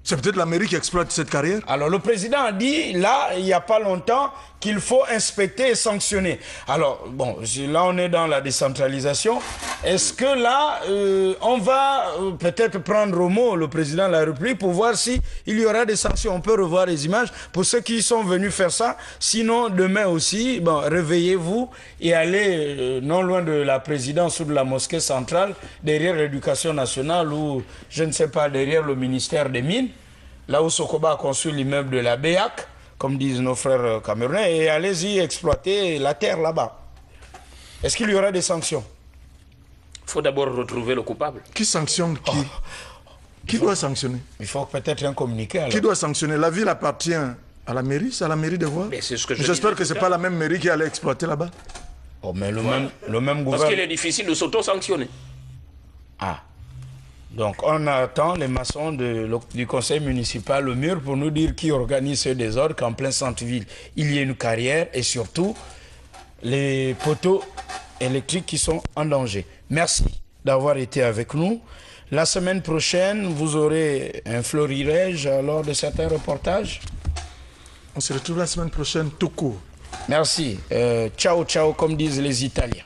c'est peut-être la mairie qui exploite cette carrière. Alors, le président a dit, là, il n'y a pas longtemps, qu'il faut inspecter et sanctionner. Alors, bon, là, on est dans la décentralisation. Est-ce que là, on va peut-être prendre au mot le président de la République pour voir s'il y aura des sanctions? On peut revoir les images pour ceux qui sont venus faire ça. Sinon, demain aussi, bon, réveillez-vous et allez non loin de la présidence ou de la mosquée centrale, derrière l'éducation nationale ou, je ne sais pas, derrière le ministère des Mines, là où Sokoba a construit l'immeuble de la BEAC, comme disent nos frères camerounais, et allez-y exploiter la terre là-bas. Est-ce qu'il y aura des sanctions? Il faut d'abord retrouver le coupable. Qui sanctionne qui? Qui doit sanctionner? Il faut peut-être un communiqué. Alors. Qui doit sanctionner? La ville appartient à la mairie, c'est à la mairie de voir. J'espère que ce n'est pas la même mairie qui allait exploiter là-bas. Oh, mais le même gouvernement... Parce qu'il est difficile de s'auto-sanctionner. Ah. Donc on attend les maçons du conseil municipal au mur pour nous dire qui organise ce désordre, qu'en plein centre-ville, il y ait une carrière et surtout les poteaux électriques qui sont en danger. Merci d'avoir été avec nous. La semaine prochaine, vous aurez un florilège lors de certains reportages. On se retrouve la semaine prochaine tout court. Merci. Ciao, ciao, comme disent les Italiens.